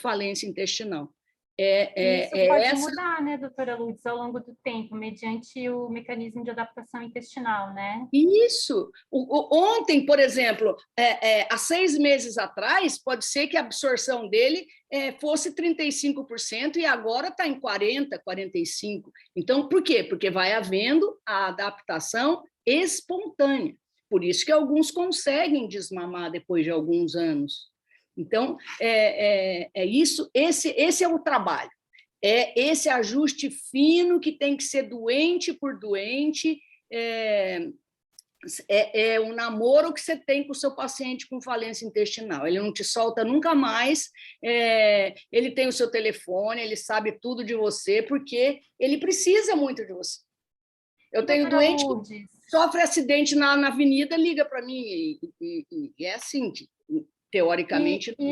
D: falência intestinal.
A: Isso pode mudar, né, doutora Lourdes, ao longo do tempo, mediante o mecanismo de adaptação intestinal, né?
D: Isso. Ontem, por exemplo, há 6 meses atrás, pode ser que a absorção dele fosse 35% e agora está em 40%, 45%. Então, por quê? Porque vai havendo a adaptação espontânea. Por isso que alguns conseguem desmamar depois de alguns anos. Então, isso, esse é o trabalho. É esse ajuste fino que tem que ser doente por doente, um namoro que você tem com o seu paciente com falência intestinal. Ele não te solta nunca mais, ele tem o seu telefone, ele sabe tudo de você, porque ele precisa muito de você. Eu tenho doente... sofre acidente na avenida, liga para mim, e é assim, que, teoricamente...
A: E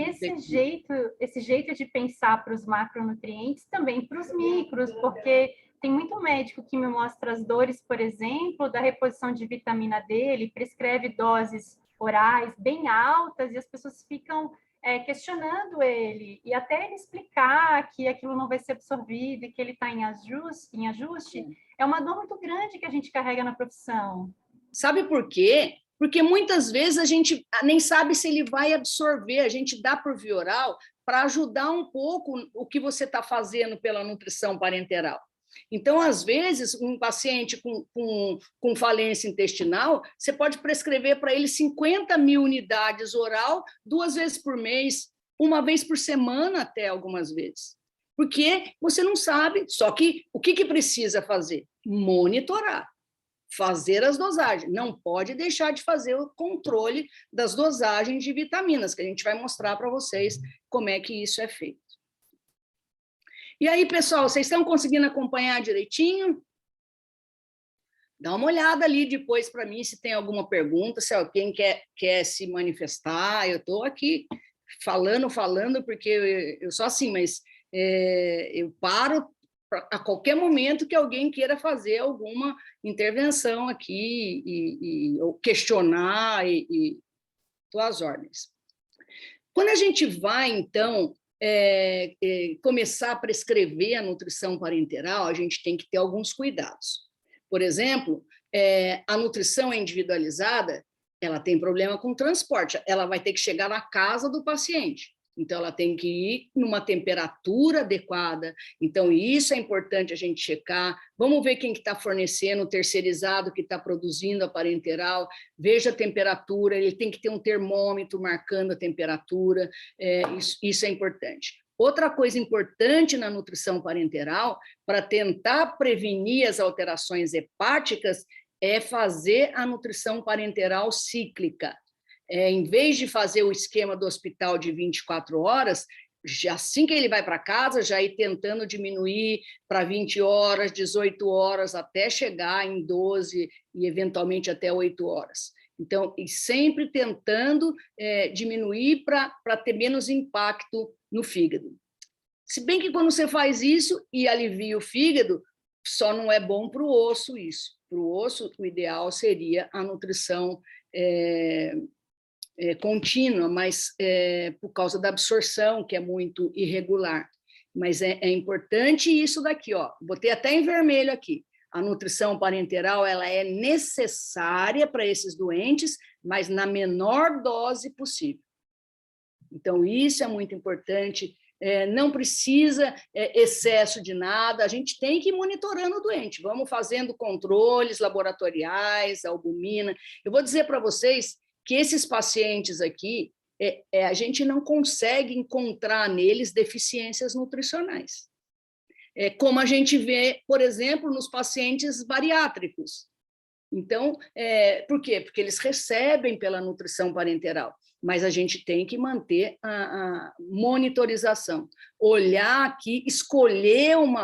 A: esse jeito de pensar para os macronutrientes também para os micros, porque tem muito médico que me mostra as dores, por exemplo, da reposição de vitamina D, ele prescreve doses orais bem altas e as pessoas ficam questionando ele, e até ele explicar que aquilo não vai ser absorvido e que ele está em ajuste, é uma dor muito grande que a gente carrega na profissão.
D: Sabe por quê? Porque muitas vezes a gente nem sabe se ele vai absorver, a gente dá por via oral para ajudar um pouco o que você está fazendo pela nutrição parenteral. Então, às vezes, um paciente com falência intestinal, você pode prescrever para ele 50.000 unidades oral 2 vezes por mês, 1 vez por semana até algumas vezes. Porque você não sabe, só que o que precisa fazer? Monitorar, fazer as dosagens. Não pode deixar de fazer o controle das dosagens de vitaminas, que a gente vai mostrar para vocês como é que isso é feito. E aí, pessoal, vocês estão conseguindo acompanhar direitinho? Dá uma olhada ali depois para mim se tem alguma pergunta, se alguém quer se manifestar. Eu estou aqui falando, porque eu sou assim, mas eu paro a qualquer momento que alguém queira fazer alguma intervenção aqui ou questionar e às ordens. Quando a gente vai, então, começar a prescrever a nutrição parenteral, a gente tem que ter alguns cuidados. Por exemplo, a nutrição individualizada, ela tem problema com transporte, ela vai ter que chegar na casa do paciente. Então, ela tem que ir numa temperatura adequada. Então, isso é importante a gente checar. Vamos ver quem que está fornecendo, o terceirizado que está produzindo a parenteral. Veja a temperatura, ele tem que ter um termômetro marcando a temperatura. Isso é importante. Outra coisa importante na nutrição parenteral, para tentar prevenir as alterações hepáticas, é fazer a nutrição parenteral cíclica. Em vez de fazer o esquema do hospital de 24 horas, assim que ele vai para casa, já ir tentando diminuir para 20 horas, 18 horas, até chegar em 12 e, eventualmente, até 8 horas. Então, e sempre tentando diminuir para ter menos impacto no fígado. Se bem que quando você faz isso e alivia o fígado, só não é bom para o osso isso. Para o osso, o ideal seria a nutrição contínua, mas por causa da absorção, que é muito irregular. Mas é importante isso daqui, ó. Botei até em vermelho aqui. A nutrição parenteral ela é necessária para esses doentes, mas na menor dose possível. Então, isso é muito importante. Não precisa excesso de nada, a gente tem que ir monitorando o doente. Vamos fazendo controles laboratoriais, albumina. Eu vou dizer para vocês que esses pacientes aqui, a gente não consegue encontrar neles deficiências nutricionais. Como a gente vê, por exemplo, nos pacientes bariátricos. Então, por quê? Porque eles recebem pela nutrição parenteral, mas a gente tem que manter a monitorização. Olhar aqui, escolher um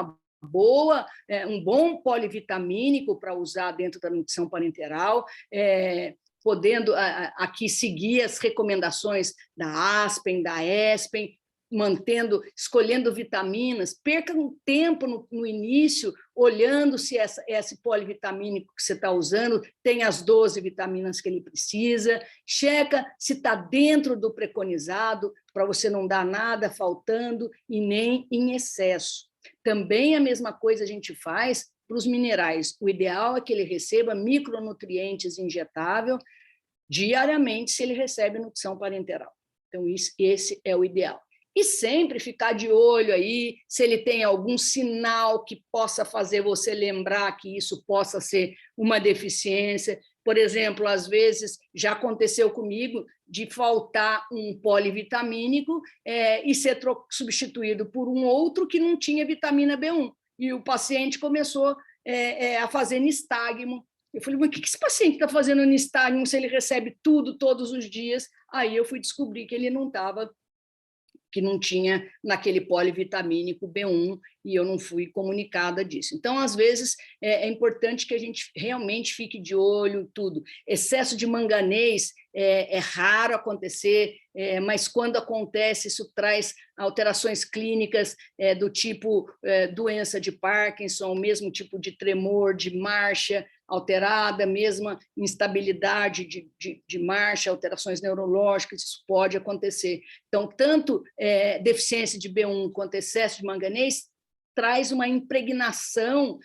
D: bom polivitamínico para usar dentro da nutrição parenteral, podendo aqui seguir as recomendações da Aspen, da Espen, escolhendo vitaminas, perca um tempo no início, olhando se esse polivitamínico que você está usando tem as 12 vitaminas que ele precisa, checa se está dentro do preconizado, para você não dar nada faltando e nem em excesso. Também a mesma coisa a gente faz para os minerais. O ideal é que ele receba micronutrientes injetável diariamente se ele recebe nutrição parenteral. Então, esse é o ideal. E sempre ficar de olho aí, se ele tem algum sinal que possa fazer você lembrar que isso possa ser uma deficiência. Por exemplo, às vezes, já aconteceu comigo de faltar um polivitamínico e ser substituído por um outro que não tinha vitamina B1. E o paciente começou a fazer nistagmo. Eu falei, mas o que esse paciente está fazendo nistagmo se ele recebe tudo todos os dias? Aí eu fui descobrir que ele não estava... que não tinha naquele polivitamínico B1 e eu não fui comunicada disso. Então, às vezes, é importante que a gente realmente fique de olho em tudo. Excesso de manganês é raro acontecer, mas quando acontece, isso traz alterações clínicas do tipo doença de Parkinson, o mesmo tipo de tremor, de marcha alterada, mesma instabilidade de marcha, alterações neurológicas, isso pode acontecer. Então, tanto deficiência de B1 quanto excesso de manganês traz uma impregnação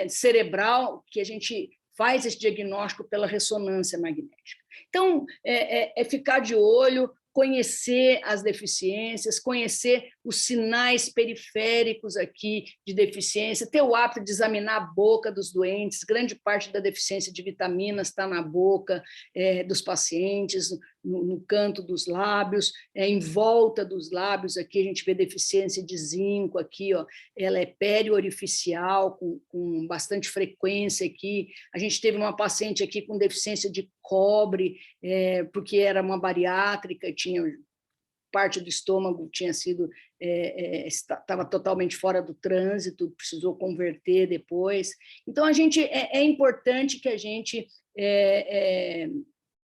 D: cerebral que a gente faz esse diagnóstico pela ressonância magnética. Então, é ficar de olho, conhecer as deficiências, conhecer os sinais periféricos aqui de deficiência, ter o hábito de examinar a boca dos doentes, grande parte da deficiência de vitaminas está na boca dos pacientes, no canto dos lábios, em volta dos lábios, aqui a gente vê deficiência de zinco, aqui, ó, ela é periorificial, com bastante frequência aqui. A gente teve uma paciente aqui com deficiência de cobre, porque era uma bariátrica, tinha parte do estômago tinha sido estava totalmente fora do trânsito, precisou converter depois. Então a gente é importante que a gente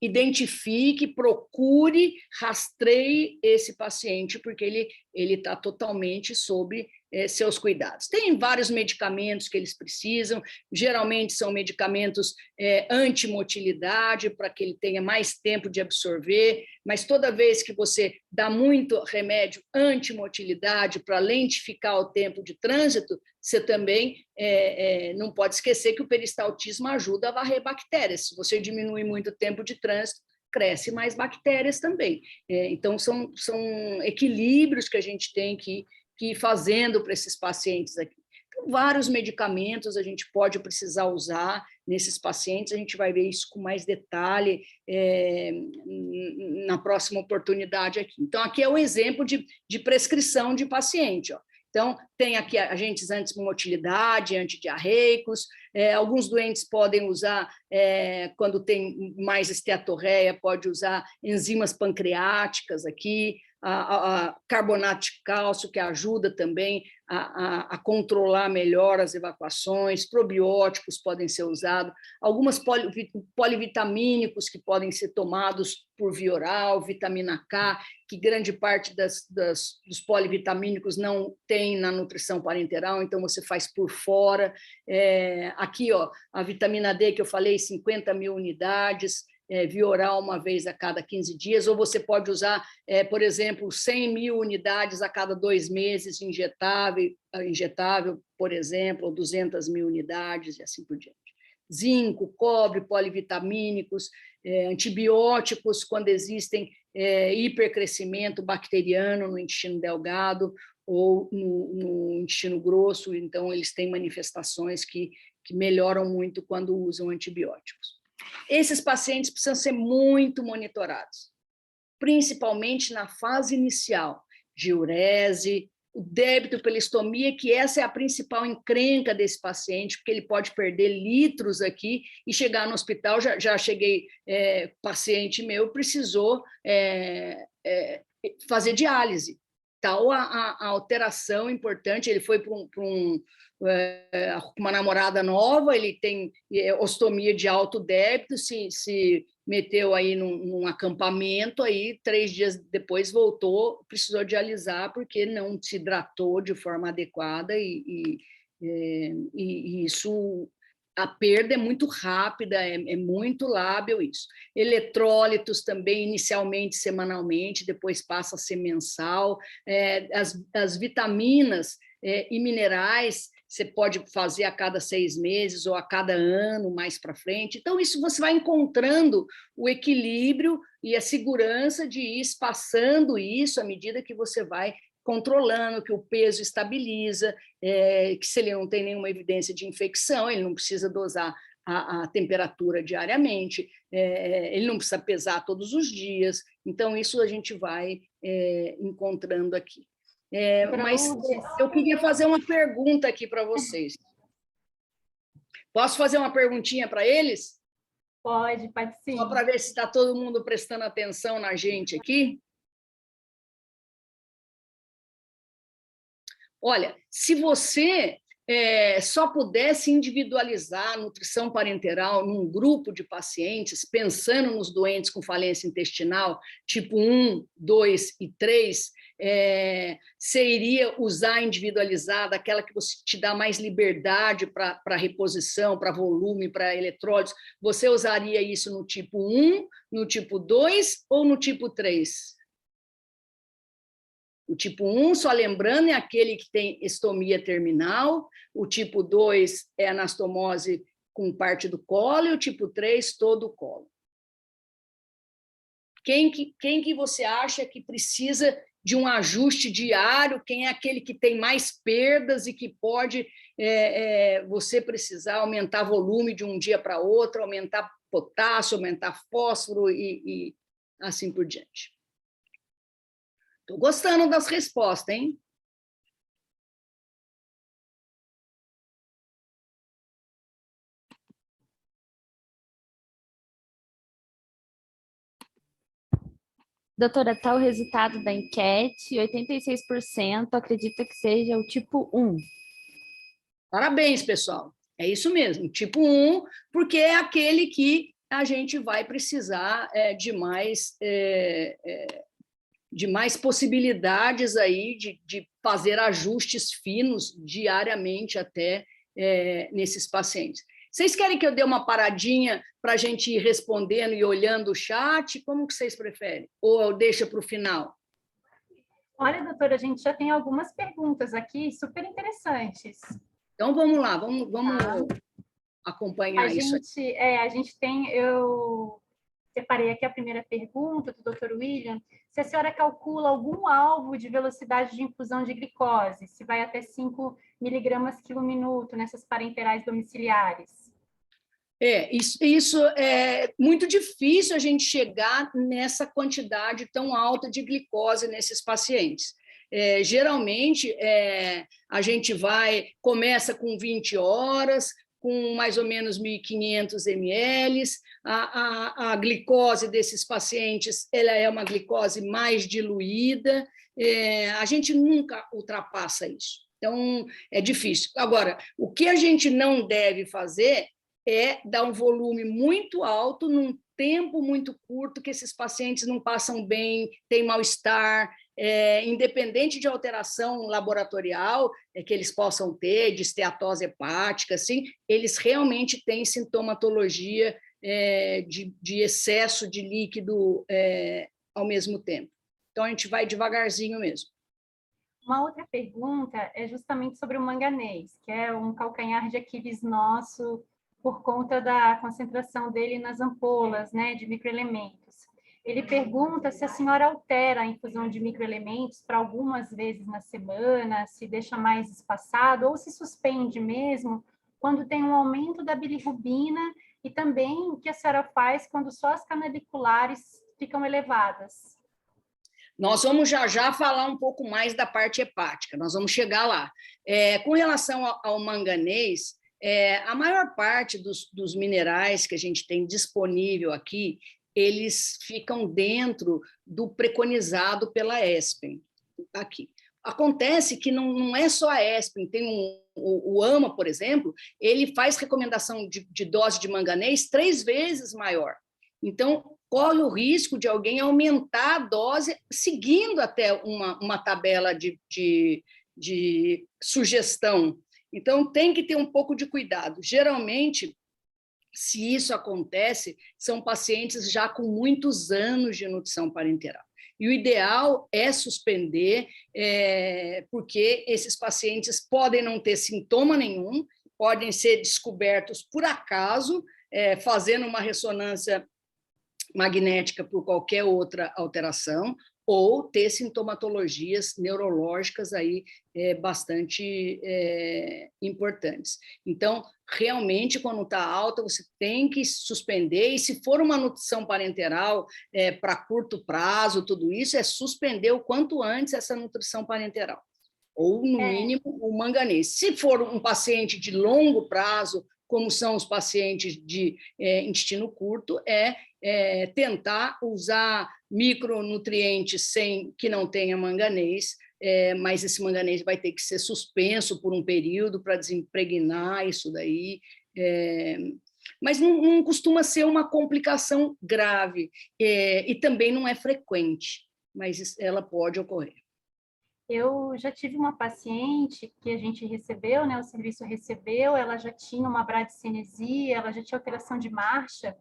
D: identifique, procure, rastreie esse paciente, porque ele está totalmente sob seus cuidados. Tem vários medicamentos que eles precisam, geralmente são medicamentos antimotilidade, para que ele tenha mais tempo de absorver, mas toda vez que você dá muito remédio antimotilidade para lentificar o tempo de trânsito, você também não pode esquecer que o peristaltismo ajuda a varrer bactérias. Se você diminui muito o tempo de trânsito, cresce mais bactérias também. Então, são equilíbrios que a gente tem que ir fazendo para esses pacientes aqui. Então, vários medicamentos a gente pode precisar usar nesses pacientes, a gente vai ver isso com mais detalhe na próxima oportunidade aqui. Então, aqui é um exemplo de prescrição de paciente, ó. Então, tem aqui agentes antimotilidade, antidiarreicos, alguns doentes podem usar, quando tem mais esteatorreia, pode usar enzimas pancreáticas aqui, a carbonato de cálcio, que ajuda também a controlar melhor as evacuações, probióticos podem ser usados, algumas polivitamínicos que podem ser tomados por via oral, vitamina K, que grande parte dos polivitamínicos não tem na nutrição parenteral, então você faz por fora. Aqui, ó, a vitamina D que eu falei, 50 mil unidades, via oral uma vez a cada 15 dias, ou você pode usar, por exemplo, 100 mil unidades a cada 2 meses, injetável, por exemplo, ou 200 mil unidades, e assim por diante. Zinco, cobre, polivitamínicos, antibióticos, quando existem hipercrescimento bacteriano no intestino delgado ou no intestino grosso, então eles têm manifestações que melhoram muito quando usam antibióticos. Esses pacientes precisam ser muito monitorados, principalmente na fase inicial, diurese, o débito pela estomia, que essa é a principal encrenca desse paciente, porque ele pode perder litros aqui e chegar no hospital. Já cheguei, paciente meu precisou fazer diálise. Tal a alteração importante, ele foi para uma namorada nova, ele tem ostomia de alto débito, se meteu aí num acampamento, aí 3 dias depois voltou, precisou dialisar porque não se hidratou de forma adequada e isso, a perda é muito rápida, é muito lábil isso. Eletrólitos também, inicialmente semanalmente, depois passa a ser mensal. As vitaminas e minerais, você pode fazer a cada 6 meses ou a cada ano, mais para frente. Então, isso você vai encontrando o equilíbrio e a segurança de ir espaçando isso à medida que você vai controlando, que o peso estabiliza, que se ele não tem nenhuma evidência de infecção, ele não precisa dosar a temperatura diariamente, ele não precisa pesar todos os dias. Então, isso a gente vai encontrando aqui. Mas eu queria fazer uma pergunta aqui para vocês. Posso fazer uma perguntinha para eles?
A: Pode sim.
D: Só para ver se está todo mundo prestando atenção na gente aqui. Olha, se você só pudesse individualizar a nutrição parenteral num grupo de pacientes, pensando nos doentes com falência intestinal, tipo 1, 2 e 3, você iria usar individualizada, aquela que você te dá mais liberdade para reposição, para volume, para eletrólitos, você usaria isso no tipo 1, no tipo 2 ou no tipo 3? O tipo 1, só lembrando, é aquele que tem estomia terminal, o tipo 2 é anastomose com parte do colo, e o tipo 3, todo o colo. Quem que você acha que precisa de um ajuste diário? Quem é aquele que tem mais perdas e que pode você precisar aumentar volume de um dia para outro, aumentar potássio, aumentar fósforo e assim por diante? Estou gostando das respostas, hein?
E: Doutora, está o resultado da enquete, 86% acredita que seja o tipo 1.
D: Parabéns, pessoal. É isso mesmo, tipo 1, porque é aquele que a gente vai precisar de mais possibilidades aí de fazer ajustes finos diariamente até nesses pacientes. Vocês querem que eu dê uma paradinha para a gente ir respondendo e olhando o chat? Como que vocês preferem? Ou eu deixo para o final?
A: Olha, doutora, a gente já tem algumas perguntas aqui super interessantes.
D: Então, vamos lá, vamos acompanhar isso aí.
A: A gente tem, eu separei aqui a primeira pergunta do Dr. William, se a senhora calcula algum alvo de velocidade de infusão de glicose, se vai até 5 miligramas quilo minuto nessas parenterais domiciliares.
D: Isso é muito difícil a gente chegar nessa quantidade tão alta de glicose nesses pacientes. Geralmente, a gente começa com 20 horas, com mais ou menos 1.500 ml. A glicose desses pacientes ela é uma glicose mais diluída. A gente nunca ultrapassa isso. Então, é difícil. Agora, o que a gente não deve fazer é dar um volume muito alto num tempo muito curto, que esses pacientes não passam bem, têm mal-estar, independente de alteração laboratorial que eles possam ter, de esteatose hepática, assim, eles realmente têm sintomatologia de excesso de líquido ao mesmo tempo. Então, a gente vai devagarzinho mesmo.
A: Uma outra pergunta é justamente sobre o manganês, que é um calcanhar de Aquiles nosso, por conta da concentração dele nas ampolas, né, de microelementos. Ele pergunta se a senhora altera a infusão de microelementos para algumas vezes na semana, se deixa mais espaçado, ou se suspende mesmo quando tem um aumento da bilirrubina, e também o que a senhora faz quando só as canaliculares ficam elevadas.
D: Nós vamos já falar um pouco mais da parte hepática, nós vamos chegar lá. Com relação ao manganês, a maior parte dos minerais que a gente tem disponível aqui, eles ficam dentro do preconizado pela ESPEN. Aqui. Acontece que não é só a ESPEN, tem o AMA, por exemplo, ele faz recomendação de dose de manganês 3 vezes maior. Então, corre o risco de alguém aumentar a dose seguindo até uma tabela de sugestão. Então, tem que ter um pouco de cuidado. Geralmente, se isso acontece, são pacientes já com muitos anos de nutrição parenteral. E o ideal é suspender, porque esses pacientes podem não ter sintoma nenhum, podem ser descobertos por acaso, fazendo uma ressonância magnética por qualquer outra alteração, ou ter sintomatologias neurológicas aí bastante importantes. Então, realmente, quando está alta, você tem que suspender, e se for uma nutrição parenteral para curto prazo, tudo isso, é suspender o quanto antes essa nutrição parenteral, ou, no mínimo, o manganês. Se for um paciente de longo prazo, como são os pacientes de intestino curto, tentar usar micronutrientes que não tenha manganês mas esse manganês vai ter que ser suspenso por um período para desimpregnar isso daí. Mas não costuma ser uma complicação grave, e também não é frequente, mas ela pode ocorrer.
A: Eu já tive uma paciente que a gente recebeu, né, o serviço recebeu, ela já tinha uma bradicinesia, ela já tinha alteração de marcha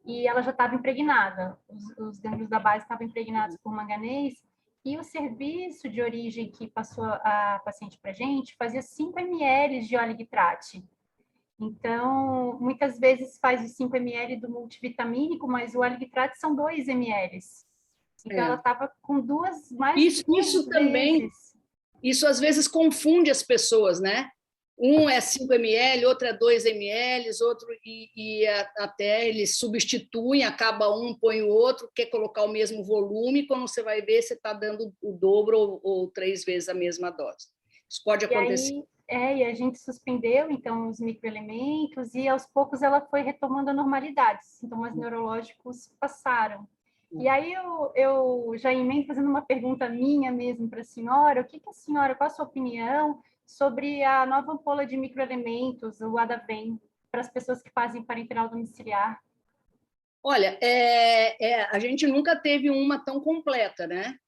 A: e ela já estava impregnada. Os gânglios da base estavam impregnados por manganês e o serviço de origem que passou a paciente para a gente fazia 5 ml de óleo guitrate. Então, muitas vezes faz os 5 ml do multivitamínico, mas o óleo guitrate são 2 ml. Então, ela estava com
D: isso também, isso às vezes confunde as pessoas, né? Um é 5 ml, outro é 2 ml, outro até eles substituem, acaba um, põe o outro, quer colocar o mesmo volume, quando você vai ver, você está dando o dobro ou 3 vezes a mesma dose. Isso pode acontecer.
A: E a gente suspendeu, então, os microelementos, e aos poucos ela foi retomando a normalidade, os sintomas neurológicos passaram. E aí eu já emendo fazendo uma pergunta minha mesmo para a senhora, qual a sua opinião sobre a nova ampola de microelementos, o Adavem, para as pessoas que fazem parenteral domiciliar?
D: Olha, a gente nunca teve uma tão completa, né?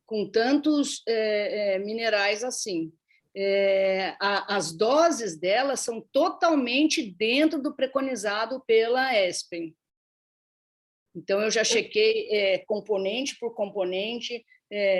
D: Com tantos minerais assim. As doses delas são totalmente dentro do preconizado pela ESPEN. Então, eu já chequei componente por componente.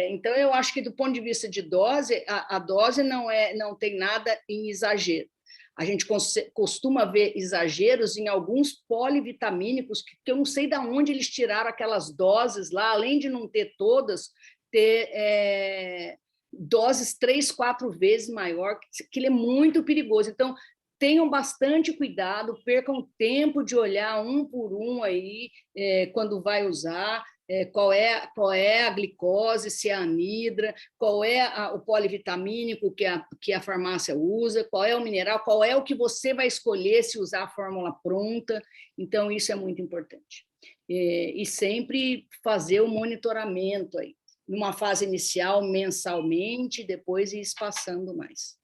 D: Então, eu acho que, do ponto de vista de dose, a dose não tem nada em exagero. A gente costuma ver exageros em alguns polivitamínicos, que eu não sei de onde eles tiraram aquelas doses lá, além de não ter todas, ter doses 3, 4 vezes maior, que ele é muito perigoso. Então, tenham bastante cuidado, percam tempo de olhar um por um aí, quando vai usar, qual é a glicose, se é a anidra, qual é o polivitamínico que a farmácia usa, qual é o mineral, qual é o que você vai escolher se usar a fórmula pronta. Então, isso é muito importante. E sempre fazer o monitoramento aí, numa fase inicial, mensalmente, depois ir espaçando mais.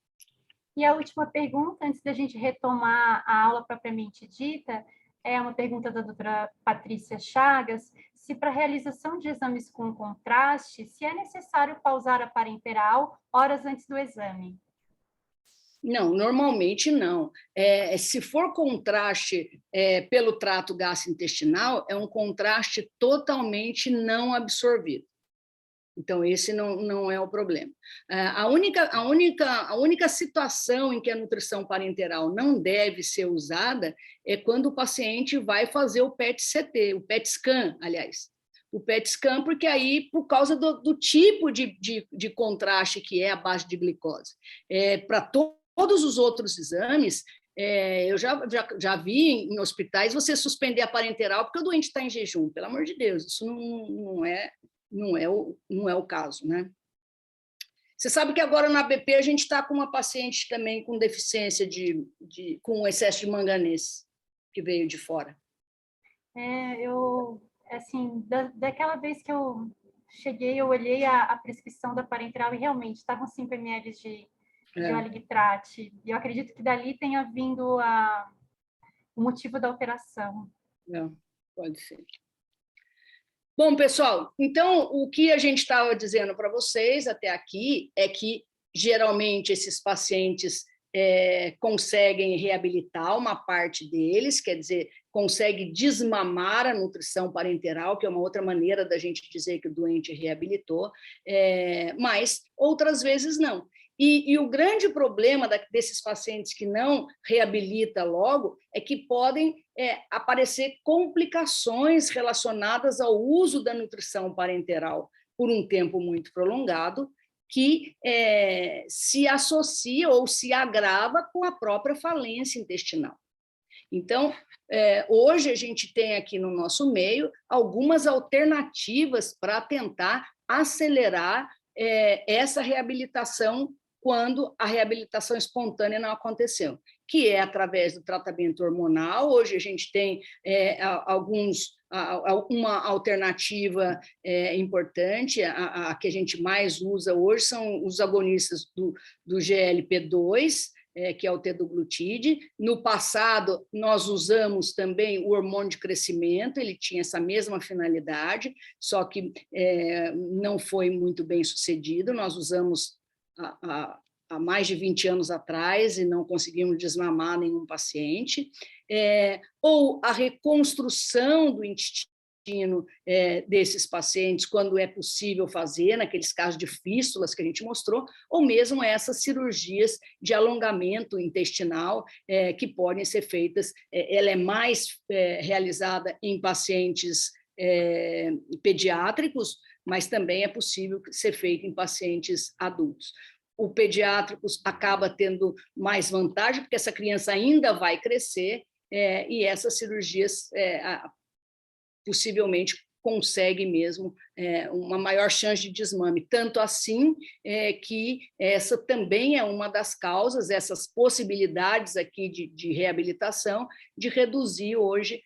A: E a última pergunta, antes da gente retomar a aula propriamente dita, é uma pergunta da doutora Patrícia Chagas, se para a realização de exames com contraste, se é necessário pausar a parenteral horas antes do exame.
D: Não, normalmente não. Se for contraste pelo trato gastrointestinal, é um contraste totalmente não absorvido. Então, esse não é o problema. A única situação em que a nutrição parenteral não deve ser usada é quando o paciente vai fazer o PET-CT, o PET-scan, aliás. O PET-scan, porque aí, por causa do tipo de contraste que é a base de glicose. Para todos os outros exames, eu já vi em hospitais você suspender a parenteral porque o doente está em jejum. Pelo amor de Deus, isso não é o caso, né? Você sabe que agora na BP a gente está com uma paciente também com deficiência com excesso de manganês, que veio de fora.
A: Daquela vez que eu cheguei, eu olhei a prescrição da parenteral e realmente estavam 5 ml de óleo guitrate. E eu acredito que dali tenha vindo o motivo da alteração.
D: Pode ser. Bom, pessoal, então, o que a gente estava dizendo para vocês até aqui é que, geralmente, esses pacientes conseguem reabilitar uma parte deles, quer dizer, consegue desmamar a nutrição parenteral, que é uma outra maneira da gente dizer que o doente reabilitou, mas outras vezes não. E o grande problema desses pacientes que não reabilita logo é que podem aparecer complicações relacionadas ao uso da nutrição parenteral por um tempo muito prolongado, que se associa ou se agrava com a própria falência intestinal. Então, hoje a gente tem aqui no nosso meio algumas alternativas para tentar acelerar essa reabilitação quando a reabilitação espontânea não aconteceu, que é através do tratamento hormonal. Hoje a gente tem uma alternativa importante, a que a gente mais usa hoje são os agonistas do GLP-2, que é o teduglutide. No passado, nós usamos também o hormônio de crescimento, ele tinha essa mesma finalidade, só que não foi muito bem sucedido. Nós usamos há mais de 20 anos atrás e não conseguimos desmamar nenhum paciente. Ou a reconstrução do intestino desses pacientes, quando é possível fazer, naqueles casos de fístulas que a gente mostrou, ou mesmo essas cirurgias de alongamento intestinal que podem ser feitas. Ela é mais realizada em pacientes pediátricos, mas também é possível ser feita em pacientes adultos. O pediátricos acaba tendo mais vantagem, porque essa criança ainda vai crescer, e essas cirurgias possivelmente consegue mesmo uma maior chance de desmame. Tanto assim que essa também é uma das causas, essas possibilidades aqui de reabilitação, de reduzir hoje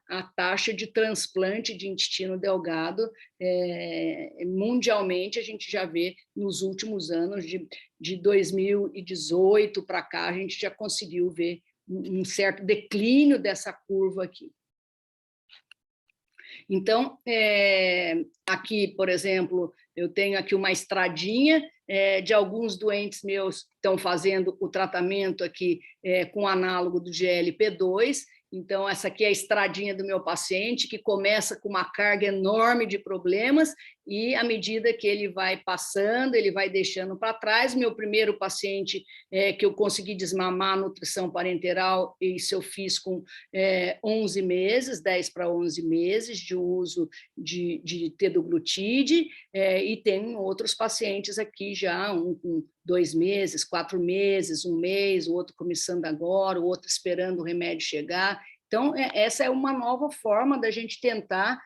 D: a taxa de transplante de intestino delgado. Mundialmente, a gente já vê nos últimos anos, de 2018 para cá, a gente já conseguiu ver um certo declínio dessa curva aqui. Então, aqui, por exemplo, eu tenho aqui uma estradinha de alguns doentes meus que estão fazendo o tratamento aqui com análogo do GLP-2. Então, essa aqui é a estradinha do meu paciente, que começa com uma carga enorme de problemas e, à medida que ele vai passando, ele vai deixando para trás. Meu primeiro paciente que eu consegui desmamar a nutrição parenteral, isso eu fiz com 11 meses, 10 para 11 meses de uso de teduglutide, e tem outros pacientes aqui já, um com 2 meses, 4 meses, 1 mês, o outro começando agora, o outro esperando o remédio chegar. Então, essa é uma nova forma da gente tentar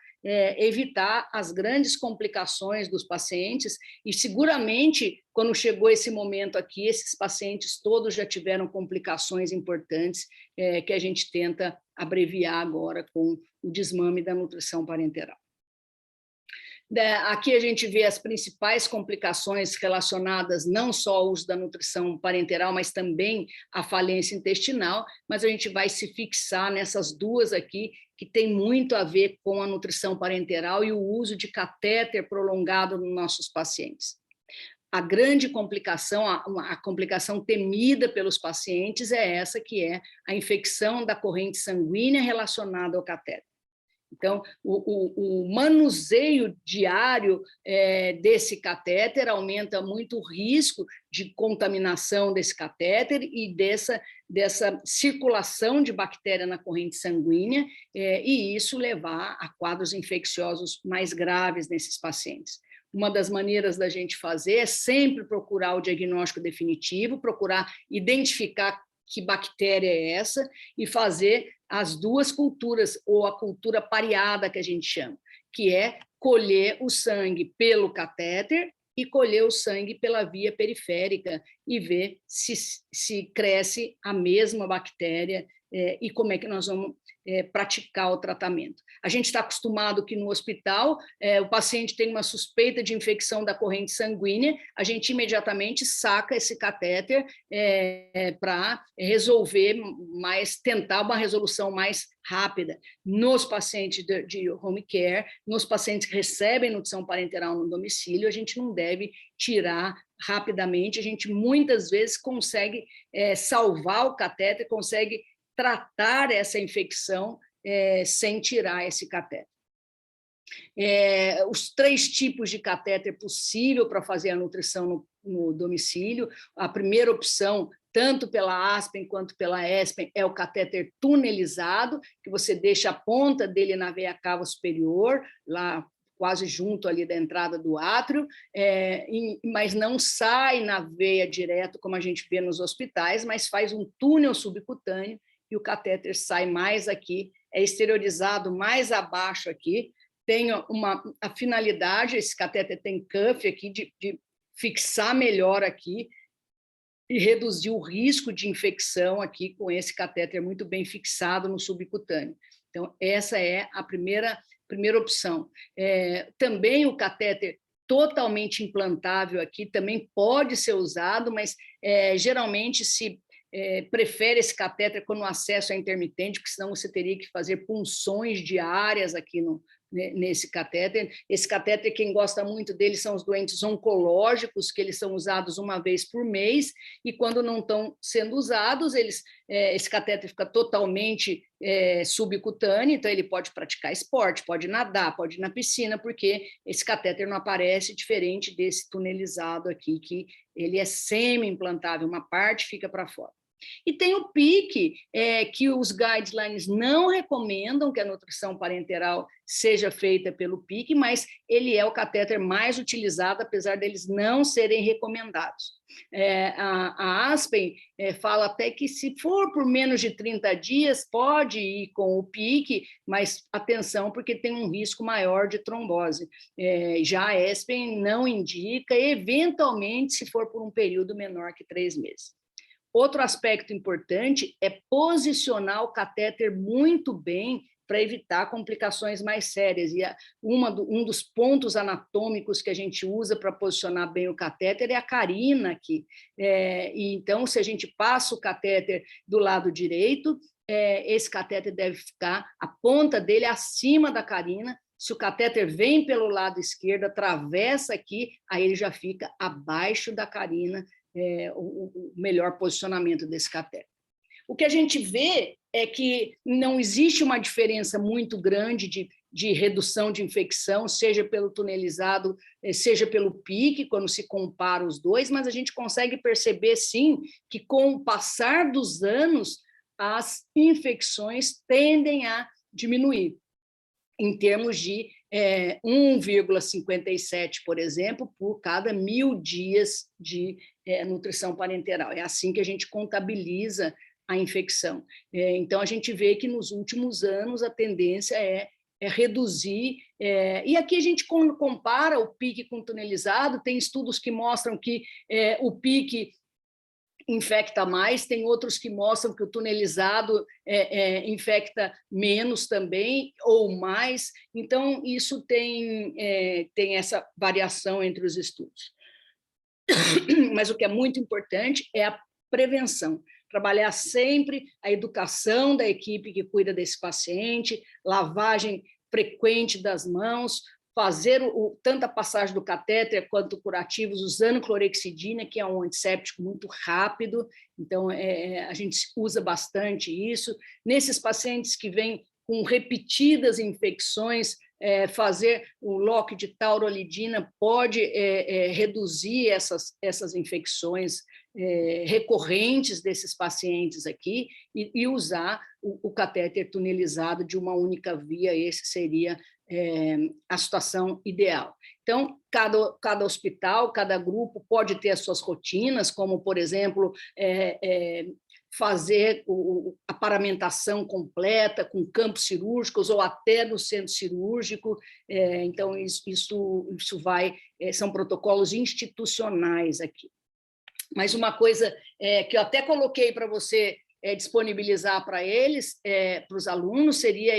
D: evitar as grandes complicações dos pacientes, e seguramente, quando chegou esse momento aqui, esses pacientes todos já tiveram complicações importantes que a gente tenta abreviar agora com o desmame da nutrição parenteral. Aqui a gente vê as principais complicações relacionadas não só ao uso da nutrição parenteral, mas também à falência intestinal, mas a gente vai se fixar nessas duas aqui, que tem muito a ver com a nutrição parenteral e o uso de catéter prolongado nos nossos pacientes. A grande complicação, a complicação temida pelos pacientes é essa, que é a infecção da corrente sanguínea relacionada ao catéter. Então, o manuseio diário desse catéter aumenta muito o risco de contaminação desse catéter e dessa circulação de bactéria na corrente sanguínea, e isso levar a quadros infecciosos mais graves nesses pacientes. Uma das maneiras da gente fazer é sempre procurar o diagnóstico definitivo, procurar identificar que bactéria é essa e fazer as duas culturas, ou a cultura pareada que a gente chama, que é colher o sangue pelo catéter e colher o sangue pela via periférica e ver se cresce a mesma bactéria e como é que nós vamos praticar o tratamento. A gente está acostumado que no hospital o paciente tem uma suspeita de infecção da corrente sanguínea, a gente imediatamente saca esse catéter para resolver tentar uma resolução mais rápida. Nos pacientes de home care, nos pacientes que recebem nutrição parenteral no domicílio, a gente não deve tirar rapidamente, a gente muitas vezes consegue salvar o catéter, consegue tratar essa infecção sem tirar esse catéter. Os 3 tipos de catéter possível para fazer a nutrição no domicílio. A primeira opção, tanto pela Aspen quanto pela Espen, é o catéter tunelizado, que você deixa a ponta dele na veia cava superior, lá quase junto ali da entrada do átrio, mas não sai na veia direto, como a gente vê nos hospitais, mas faz um túnel subcutâneo, e o catéter sai mais aqui, é exteriorizado mais abaixo aqui, tem a finalidade, esse catéter tem cuff aqui de fixar melhor aqui e reduzir o risco de infecção aqui com esse catéter muito bem fixado no subcutâneo. Então, essa é a primeira opção. Também o catéter totalmente implantável aqui também pode ser usado, mas geralmente se prefere esse catéter quando o acesso é intermitente, porque senão você teria que fazer punções diárias aqui nesse catéter. Esse catéter, quem gosta muito dele são os doentes oncológicos, que eles são usados uma vez por mês, e quando não estão sendo usados, esse catéter fica totalmente subcutâneo, então ele pode praticar esporte, pode nadar, pode ir na piscina, porque esse catéter não aparece diferente desse tunelizado aqui, que ele é semi-implantável, uma parte fica para fora. E tem o PIC, que os guidelines não recomendam que a nutrição parenteral seja feita pelo PIC, mas ele é o catéter mais utilizado, apesar deles não serem recomendados. A Aspen fala até que se for por menos de 30 dias, pode ir com o PIC, mas atenção, porque tem um risco maior de trombose. Já a Aspen não indica, eventualmente, se for por um período menor que 3 meses. Outro aspecto importante é posicionar o catéter muito bem para evitar complicações mais sérias. E um dos pontos anatômicos que a gente usa para posicionar bem o catéter é a carina aqui. E então, se a gente passa o catéter do lado direito, esse catéter deve ficar, a ponta dele acima da carina. Se o catéter vem pelo lado esquerdo, atravessa aqui, aí ele já fica abaixo da carina, o melhor posicionamento desse catéter. O que a gente vê é que não existe uma diferença muito grande de redução de infecção, seja pelo tunelizado, seja pelo PIC, quando se compara os dois, mas a gente consegue perceber, sim, que com o passar dos anos, as infecções tendem a diminuir, em termos de 1,57, por exemplo, por cada 1.000 dias de nutrição parenteral. É assim que a gente contabiliza a infecção. Então, a gente vê que nos últimos anos a tendência é reduzir, e aqui a gente compara o PIC com o tunelizado, tem estudos que mostram que o PIC infecta mais, tem outros que mostram que o tunelizado infecta menos também, ou mais, então isso tem essa variação entre os estudos. Mas o que é muito importante é a prevenção, trabalhar sempre a educação da equipe que cuida desse paciente, lavagem frequente das mãos, fazer tanto a passagem do catéter quanto curativos usando clorexidina, que é um antisséptico muito rápido, então a gente usa bastante isso. Nesses pacientes que vêm com repetidas infecções, fazer o lock de taurolidina pode reduzir essas infecções recorrentes desses pacientes aqui e usar o catéter tunelizado de uma única via, esse seria a situação ideal. Então, cada hospital, cada grupo pode ter as suas rotinas, como, por exemplo, fazer a paramentação completa com campos cirúrgicos ou até no centro cirúrgico. Então, isso vai, são protocolos institucionais aqui. Mas uma coisa que eu até coloquei para você disponibilizar para eles, para os alunos, seria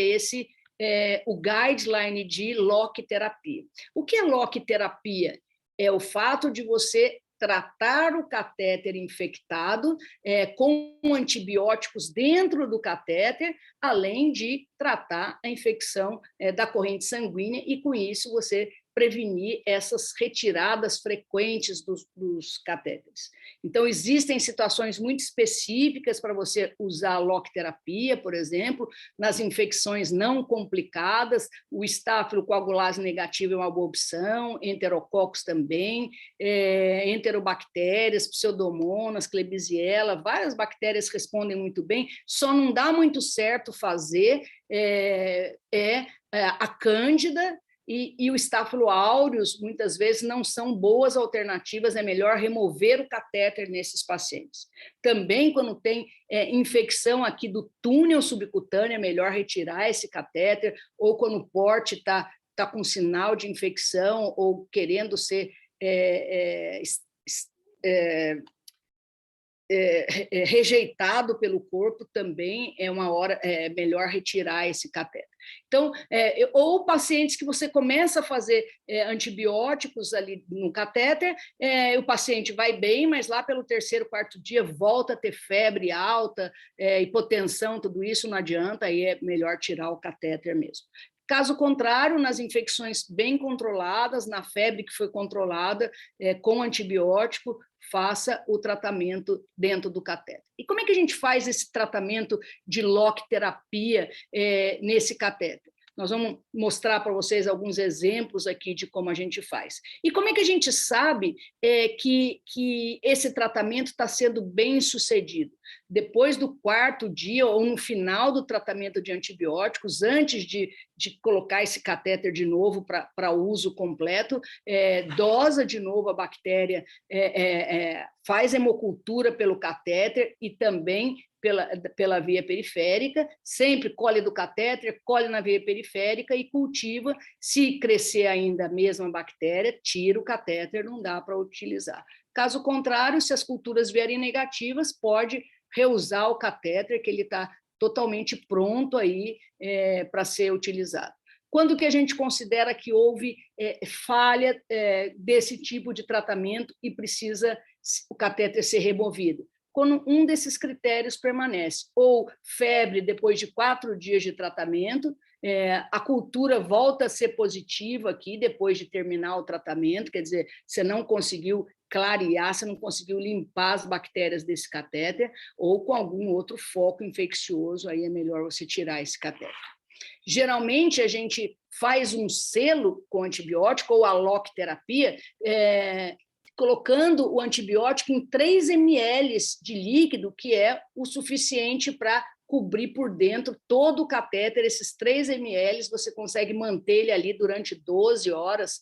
D: o guideline de lock terapia. O que é lock terapia? É o fato de você tratar o catéter infectado com antibióticos dentro do catéter, além de tratar a infecção da corrente sanguínea, e com isso você prevenir essas retiradas frequentes dos catéteres. Então, existem situações muito específicas para você usar a lock terapia, por exemplo, nas infecções não complicadas, o estafilocoagulase negativo é uma boa opção, enterococos também, enterobactérias, pseudomonas, klebsiella, várias bactérias respondem muito bem, só não dá muito certo fazer a cândida, e o Staphylo aureus, muitas vezes, não são boas alternativas, é melhor remover o catéter nesses pacientes. Também, quando tem infecção aqui do túnel subcutâneo, é melhor retirar esse catéter, ou quando o porte está com sinal de infecção, ou querendo ser rejeitado pelo corpo, também é melhor retirar esse catéter. Então, ou pacientes que você começa a fazer antibióticos ali no catéter, o paciente vai bem, mas lá pelo 3º, 4º dia volta a ter febre alta, hipotensão, tudo isso não adianta, aí é melhor tirar o catéter mesmo. Caso contrário, nas infecções bem controladas, na febre que foi controlada com antibiótico, faça o tratamento dentro do catéter. E como é que a gente faz esse tratamento de lock terapia nesse catéter? Nós vamos mostrar para vocês alguns exemplos aqui de como a gente faz. E como é que a gente sabe que esse tratamento está sendo bem sucedido? Depois do 4º dia ou no final do tratamento de antibióticos, antes de colocar esse catéter de novo para uso completo, dosa de novo a bactéria, faz hemocultura pelo catéter e também pela via periférica, sempre colhe do catéter, colhe na via periférica e cultiva. Se crescer ainda a mesma bactéria, tira o catéter, não dá para utilizar. Caso contrário, se as culturas vierem negativas, pode reusar o catéter, que ele está totalmente pronto aí para ser utilizado. Quando que a gente considera que houve falha desse tipo de tratamento e precisa o catéter ser removido? Quando um desses critérios permanece, ou febre depois de 4 dias de tratamento, a cultura volta a ser positiva aqui depois de terminar o tratamento, quer dizer, você não conseguiu clarear, você não conseguiu limpar as bactérias desse catéter, ou com algum outro foco infeccioso, aí é melhor você tirar esse catéter. Geralmente, a gente faz um selo com antibiótico, ou a lock terapia, colocando o antibiótico em 3 ml de líquido, que é o suficiente para cobrir por dentro todo o catéter. Esses 3 ml, você consegue manter ele ali durante 12 horas,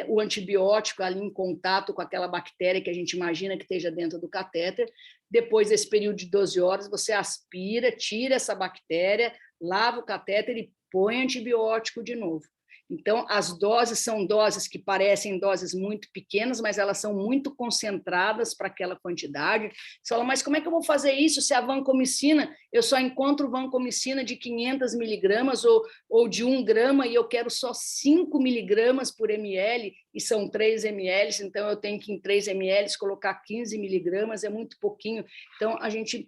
D: o antibiótico ali em contato com aquela bactéria que a gente imagina que esteja dentro do catéter. Depois desse período de 12 horas, você aspira, tira essa bactéria, lava o catéter e põe antibiótico de novo. Então, as doses são doses que parecem doses muito pequenas, mas elas são muito concentradas para aquela quantidade. Você fala, mas como é que eu vou fazer isso se a vancomicina, eu só encontro vancomicina de 500 miligramas ou de 1 grama e eu quero só 5 miligramas por ml e são 3 ml, então eu tenho que em 3 ml colocar 15 miligramas, é muito pouquinho. Então, a gente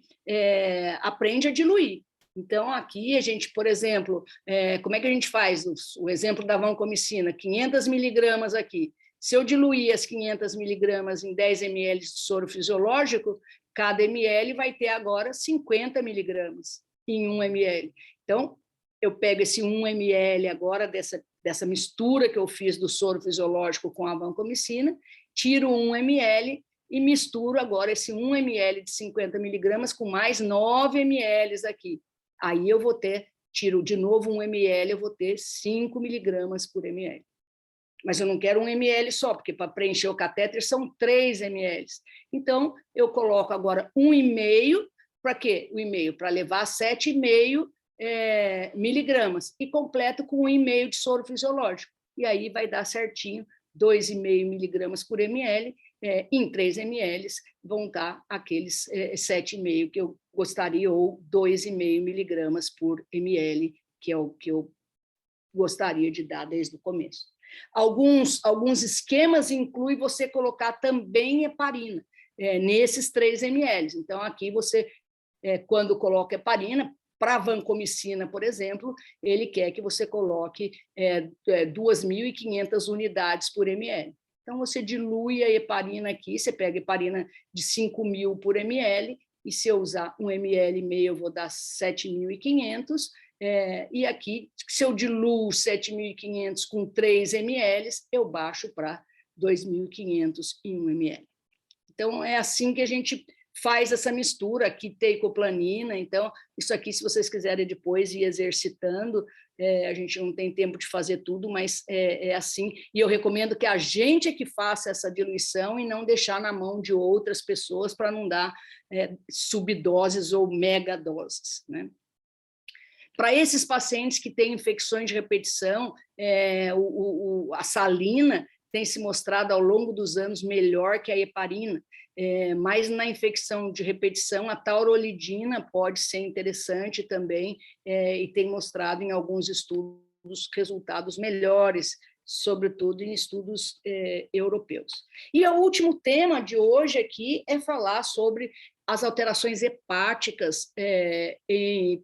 D: aprende a diluir. Então, aqui a gente, por exemplo, como é que a gente faz? O exemplo da vancomicina, 500 miligramas aqui. Se eu diluir as 500 miligramas em 10 ml de soro fisiológico, cada ml vai ter agora 50 miligramas em 1 ml. Então, eu pego esse 1 ml agora dessa mistura que eu fiz do soro fisiológico com a vancomicina, tiro 1 ml e misturo agora esse 1 ml de 50 miligramas com mais 9 ml aqui. Aí eu vou tiro de novo 1 ml, eu vou ter 5 miligramas por ml. Mas eu não quero 1 ml só, porque para preencher o catéter são 3 ml. Então, eu coloco agora 1,5, para quê? 1,5 para levar 7,5 miligramas, e completo com 1,5 de soro fisiológico. E aí vai dar certinho 2,5 miligramas por ml, em 3 ml vão dar aqueles 7,5 que eu gostaria, ou 2,5 miligramas por ml, que é o que eu gostaria de dar desde o começo. Alguns esquemas incluem você colocar também heparina nesses 3 ml. Então, aqui você, quando coloca heparina, para a vancomicina, por exemplo, ele quer que você coloque 2.500 unidades por ml. Então, você dilui a heparina aqui, você pega heparina de 5.000 por ml, e se eu usar 1,5 ml, eu vou dar 7.500, e aqui, se eu diluo 7.500 com 3 ml, eu baixo para 2.500 em 1 ml. Então, é assim que a gente faz essa mistura, aqui teicoplanina. Então, isso aqui, se vocês quiserem depois ir exercitando, a gente não tem tempo de fazer tudo, mas é assim. E eu recomendo que a gente é que faça essa diluição e não deixar na mão de outras pessoas para não dar subdoses ou megadoses, né? Para esses pacientes que têm infecções de repetição, a salina tem se mostrado ao longo dos anos melhor que a heparina, mas na infecção de repetição, a taurolidina pode ser interessante também, e tem mostrado em alguns estudos resultados melhores, sobretudo em estudos europeus. E o último tema de hoje aqui é falar sobre as alterações hepáticas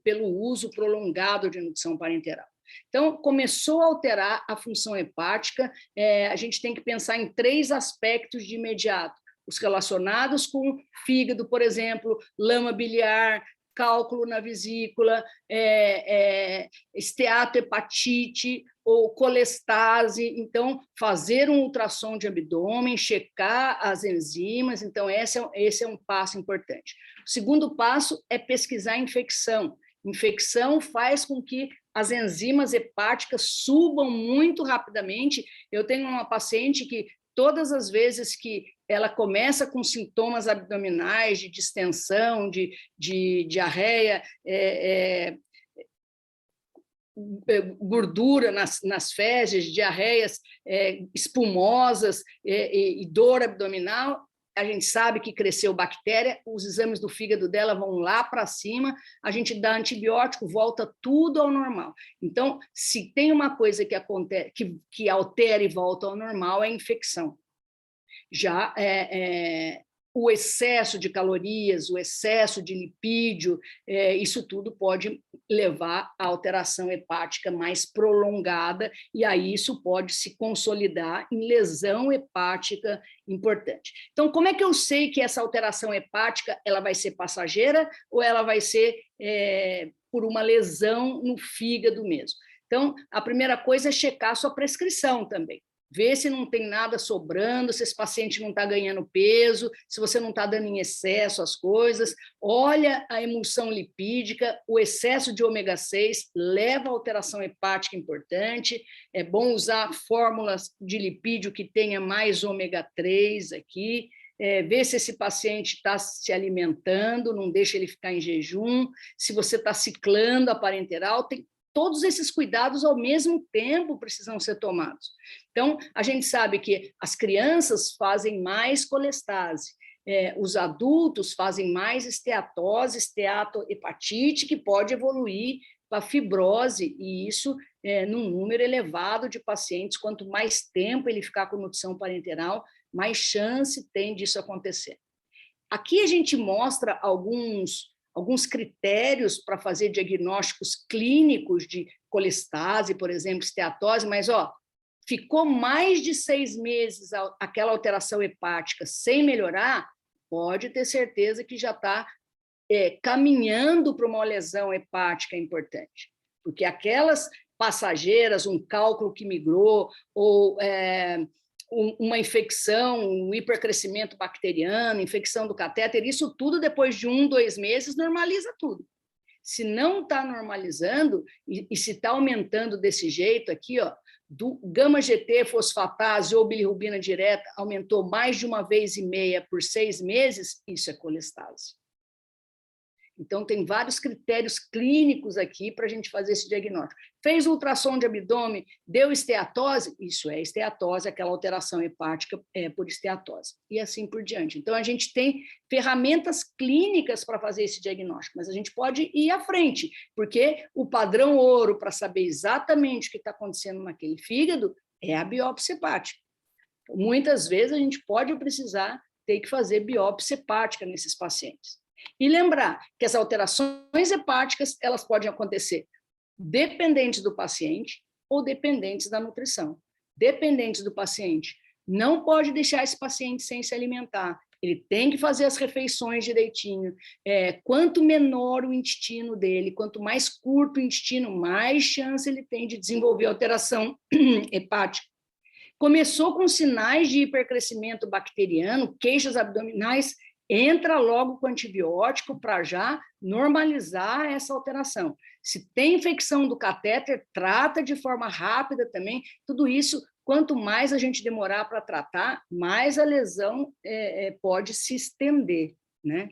D: pelo uso prolongado de nutrição parenteral. Então, começou a alterar a função hepática, a gente tem que pensar em 3 aspectos de imediato: os relacionados com fígado, por exemplo, lama biliar, cálculo na vesícula, esteatohepatite ou colestase. Então, fazer um ultrassom de abdômen, checar as enzimas. Então, esse é um passo importante. O segundo passo é pesquisar a infecção. Infecção faz com que as enzimas hepáticas subam muito rapidamente. Eu tenho uma paciente que, todas as vezes que ela começa com sintomas abdominais, de distensão, de diarreia, gordura nas fezes, diarreias espumosas e dor abdominal, a gente sabe que cresceu bactéria, os exames do fígado dela vão lá para cima, a gente dá antibiótico, volta tudo ao normal. Então, se tem uma coisa que acontece, que altera e volta ao normal, é a infecção. Já o excesso de calorias, o excesso de lipídio, isso tudo pode levar à alteração hepática mais prolongada, e aí isso pode se consolidar em lesão hepática importante. Então, como é que eu sei que essa alteração hepática ela vai ser passageira ou ela vai ser por uma lesão no fígado mesmo? Então, a primeira coisa é checar a sua prescrição também. Ver se não tem nada sobrando, se esse paciente não está ganhando peso, se você não está dando em excesso as coisas. Olha a emulsão lipídica, o excesso de ômega 6 leva a alteração hepática importante. É bom usar fórmulas de lipídio que tenha mais ômega 3 aqui. Ver se esse paciente está se alimentando, não deixa ele ficar em jejum. Se você está ciclando a parenteral, todos esses cuidados ao mesmo tempo precisam ser tomados. Então, a gente sabe que as crianças fazem mais colestase, os adultos fazem mais esteatose, esteatohepatite, que pode evoluir para fibrose, e isso num número elevado de pacientes. Quanto mais tempo ele ficar com nutrição parenteral, mais chance tem disso acontecer. Aqui a gente mostra alguns critérios para fazer diagnósticos clínicos de colestase, por exemplo, esteatose, mas ficou mais de 6 meses aquela alteração hepática sem melhorar, pode ter certeza que já está caminhando para uma lesão hepática importante, porque aquelas passageiras, um cálculo que migrou, ou uma infecção, um hipercrescimento bacteriano, infecção do catéter, isso tudo depois de 1, 2 meses normaliza tudo. Se não está normalizando e se está aumentando desse jeito aqui, do gama-GT fosfatase ou bilirrubina direta aumentou mais de 1,5 vezes por 6 meses, isso é colestase. Então, tem vários critérios clínicos aqui para a gente fazer esse diagnóstico. Fez ultrassom de abdômen, deu esteatose? Isso é esteatose, aquela alteração hepática por esteatose. E assim por diante. Então, a gente tem ferramentas clínicas para fazer esse diagnóstico, mas a gente pode ir à frente, porque o padrão ouro para saber exatamente o que está acontecendo naquele fígado é a biópsia hepática. Muitas vezes, a gente pode precisar ter que fazer biópsia hepática nesses pacientes. E lembrar que as alterações hepáticas elas podem acontecer dependentes do paciente ou dependentes da nutrição. Dependentes do paciente, não pode deixar esse paciente sem se alimentar. Ele tem que fazer as refeições direitinho. Quanto menor o intestino dele, quanto mais curto o intestino, mais chance ele tem de desenvolver alteração hepática. Começou com sinais de hipercrescimento bacteriano, queixas abdominais, entra logo com antibiótico para já normalizar essa alteração. Se tem infecção do catéter, trata de forma rápida também. Tudo isso, quanto mais a gente demorar para tratar, mais a lesão pode se estender, né?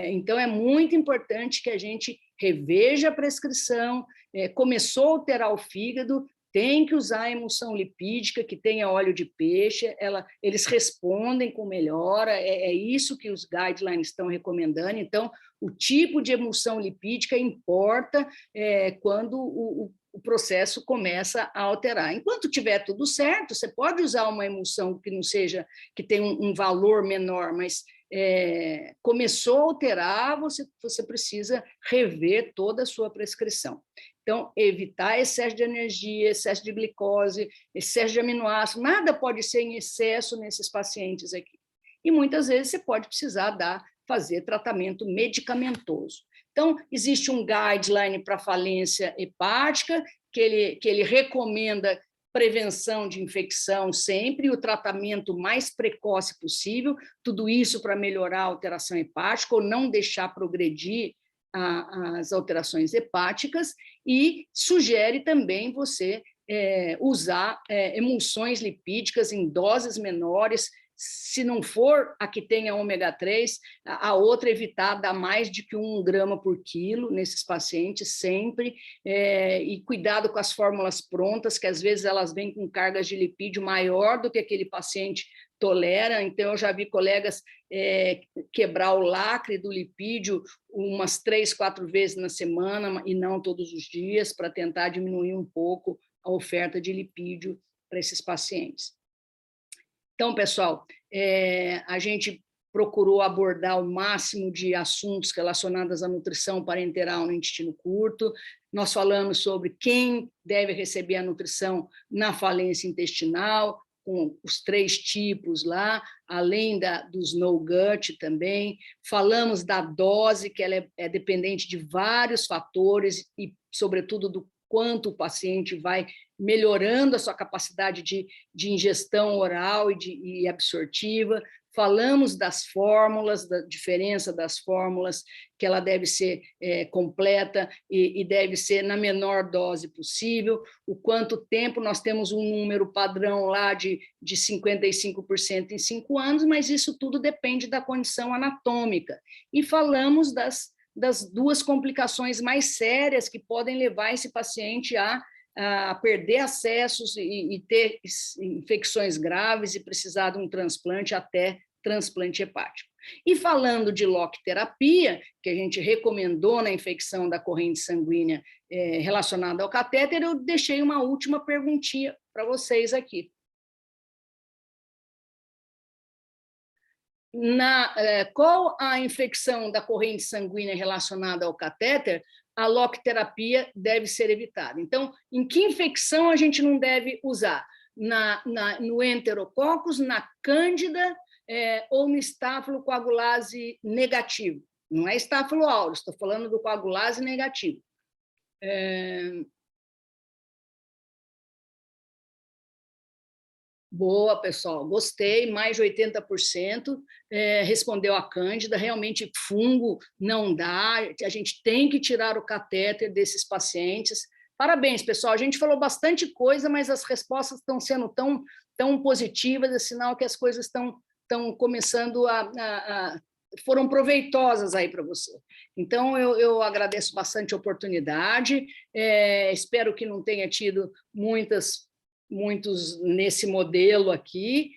D: Então, é muito importante que a gente reveja a prescrição. Começou a alterar o fígado, tem que usar a emulsão lipídica que tenha óleo de peixe, eles respondem com melhora, é isso que os guidelines estão recomendando. Então, o tipo de emulsão lipídica importa quando o processo começa a alterar. Enquanto tiver tudo certo, você pode usar uma emulsão que não seja, que tenha um valor menor, mas começou a alterar, você precisa rever toda a sua prescrição. Então, evitar excesso de energia, excesso de glicose, excesso de aminoácido, nada pode ser em excesso nesses pacientes aqui. E muitas vezes você pode precisar fazer tratamento medicamentoso. Então, existe um guideline para falência hepática, que ele recomenda prevenção de infecção sempre, e o tratamento mais precoce possível, tudo isso para melhorar a alteração hepática ou não deixar progredir as alterações hepáticas, e sugere também você usar emulsões lipídicas em doses menores. Se não for a que tenha ômega 3, a outra evitar dar mais de que 1 grama por quilo nesses pacientes sempre, e cuidado com as fórmulas prontas, que às vezes elas vêm com cargas de lipídio maior do que aquele paciente tolera. Então, eu já vi colegas quebrar o lacre do lipídio umas 3, 4 vezes na semana, e não todos os dias, para tentar diminuir um pouco a oferta de lipídio para esses pacientes. Então, pessoal, a gente procurou abordar o máximo de assuntos relacionados à nutrição parenteral no intestino curto. Nós falamos sobre quem deve receber a nutrição na falência intestinal, com os 3 tipos lá, além dos no-gut também. Falamos da dose, que ela é dependente de vários fatores e, sobretudo, do quanto o paciente vai melhorando a sua capacidade de ingestão oral e absortiva. Falamos das fórmulas, da diferença das fórmulas, que ela deve ser completa e deve ser na menor dose possível. O quanto tempo, nós temos um número padrão lá de 55% em 5 anos, mas isso tudo depende da condição anatômica. E falamos das 2 complicações mais sérias que podem levar esse paciente a perder acessos e ter infecções graves e precisar de um transplante, até transplante hepático. E falando de lock-terapia, que a gente recomendou na infecção da corrente sanguínea relacionada ao catéter, eu deixei uma última perguntinha para vocês aqui. Qual a infecção da corrente sanguínea relacionada ao catéter a lock-terapia deve ser evitada? Então, em que infecção a gente não deve usar? No enterococcus, na cândida ou no estáfilo coagulase negativo? Não é estáfilo aureus, estou falando do coagulase negativo. Boa, pessoal, gostei, mais de 80% respondeu a cândida. Realmente, fungo não dá, a gente tem que tirar o catéter desses pacientes. Parabéns, pessoal, a gente falou bastante coisa, mas as respostas estão sendo tão positivas, é sinal que as coisas estão começando foram proveitosas aí para você. Então, eu agradeço bastante a oportunidade, espero que não tenha tido muitos nesse modelo aqui,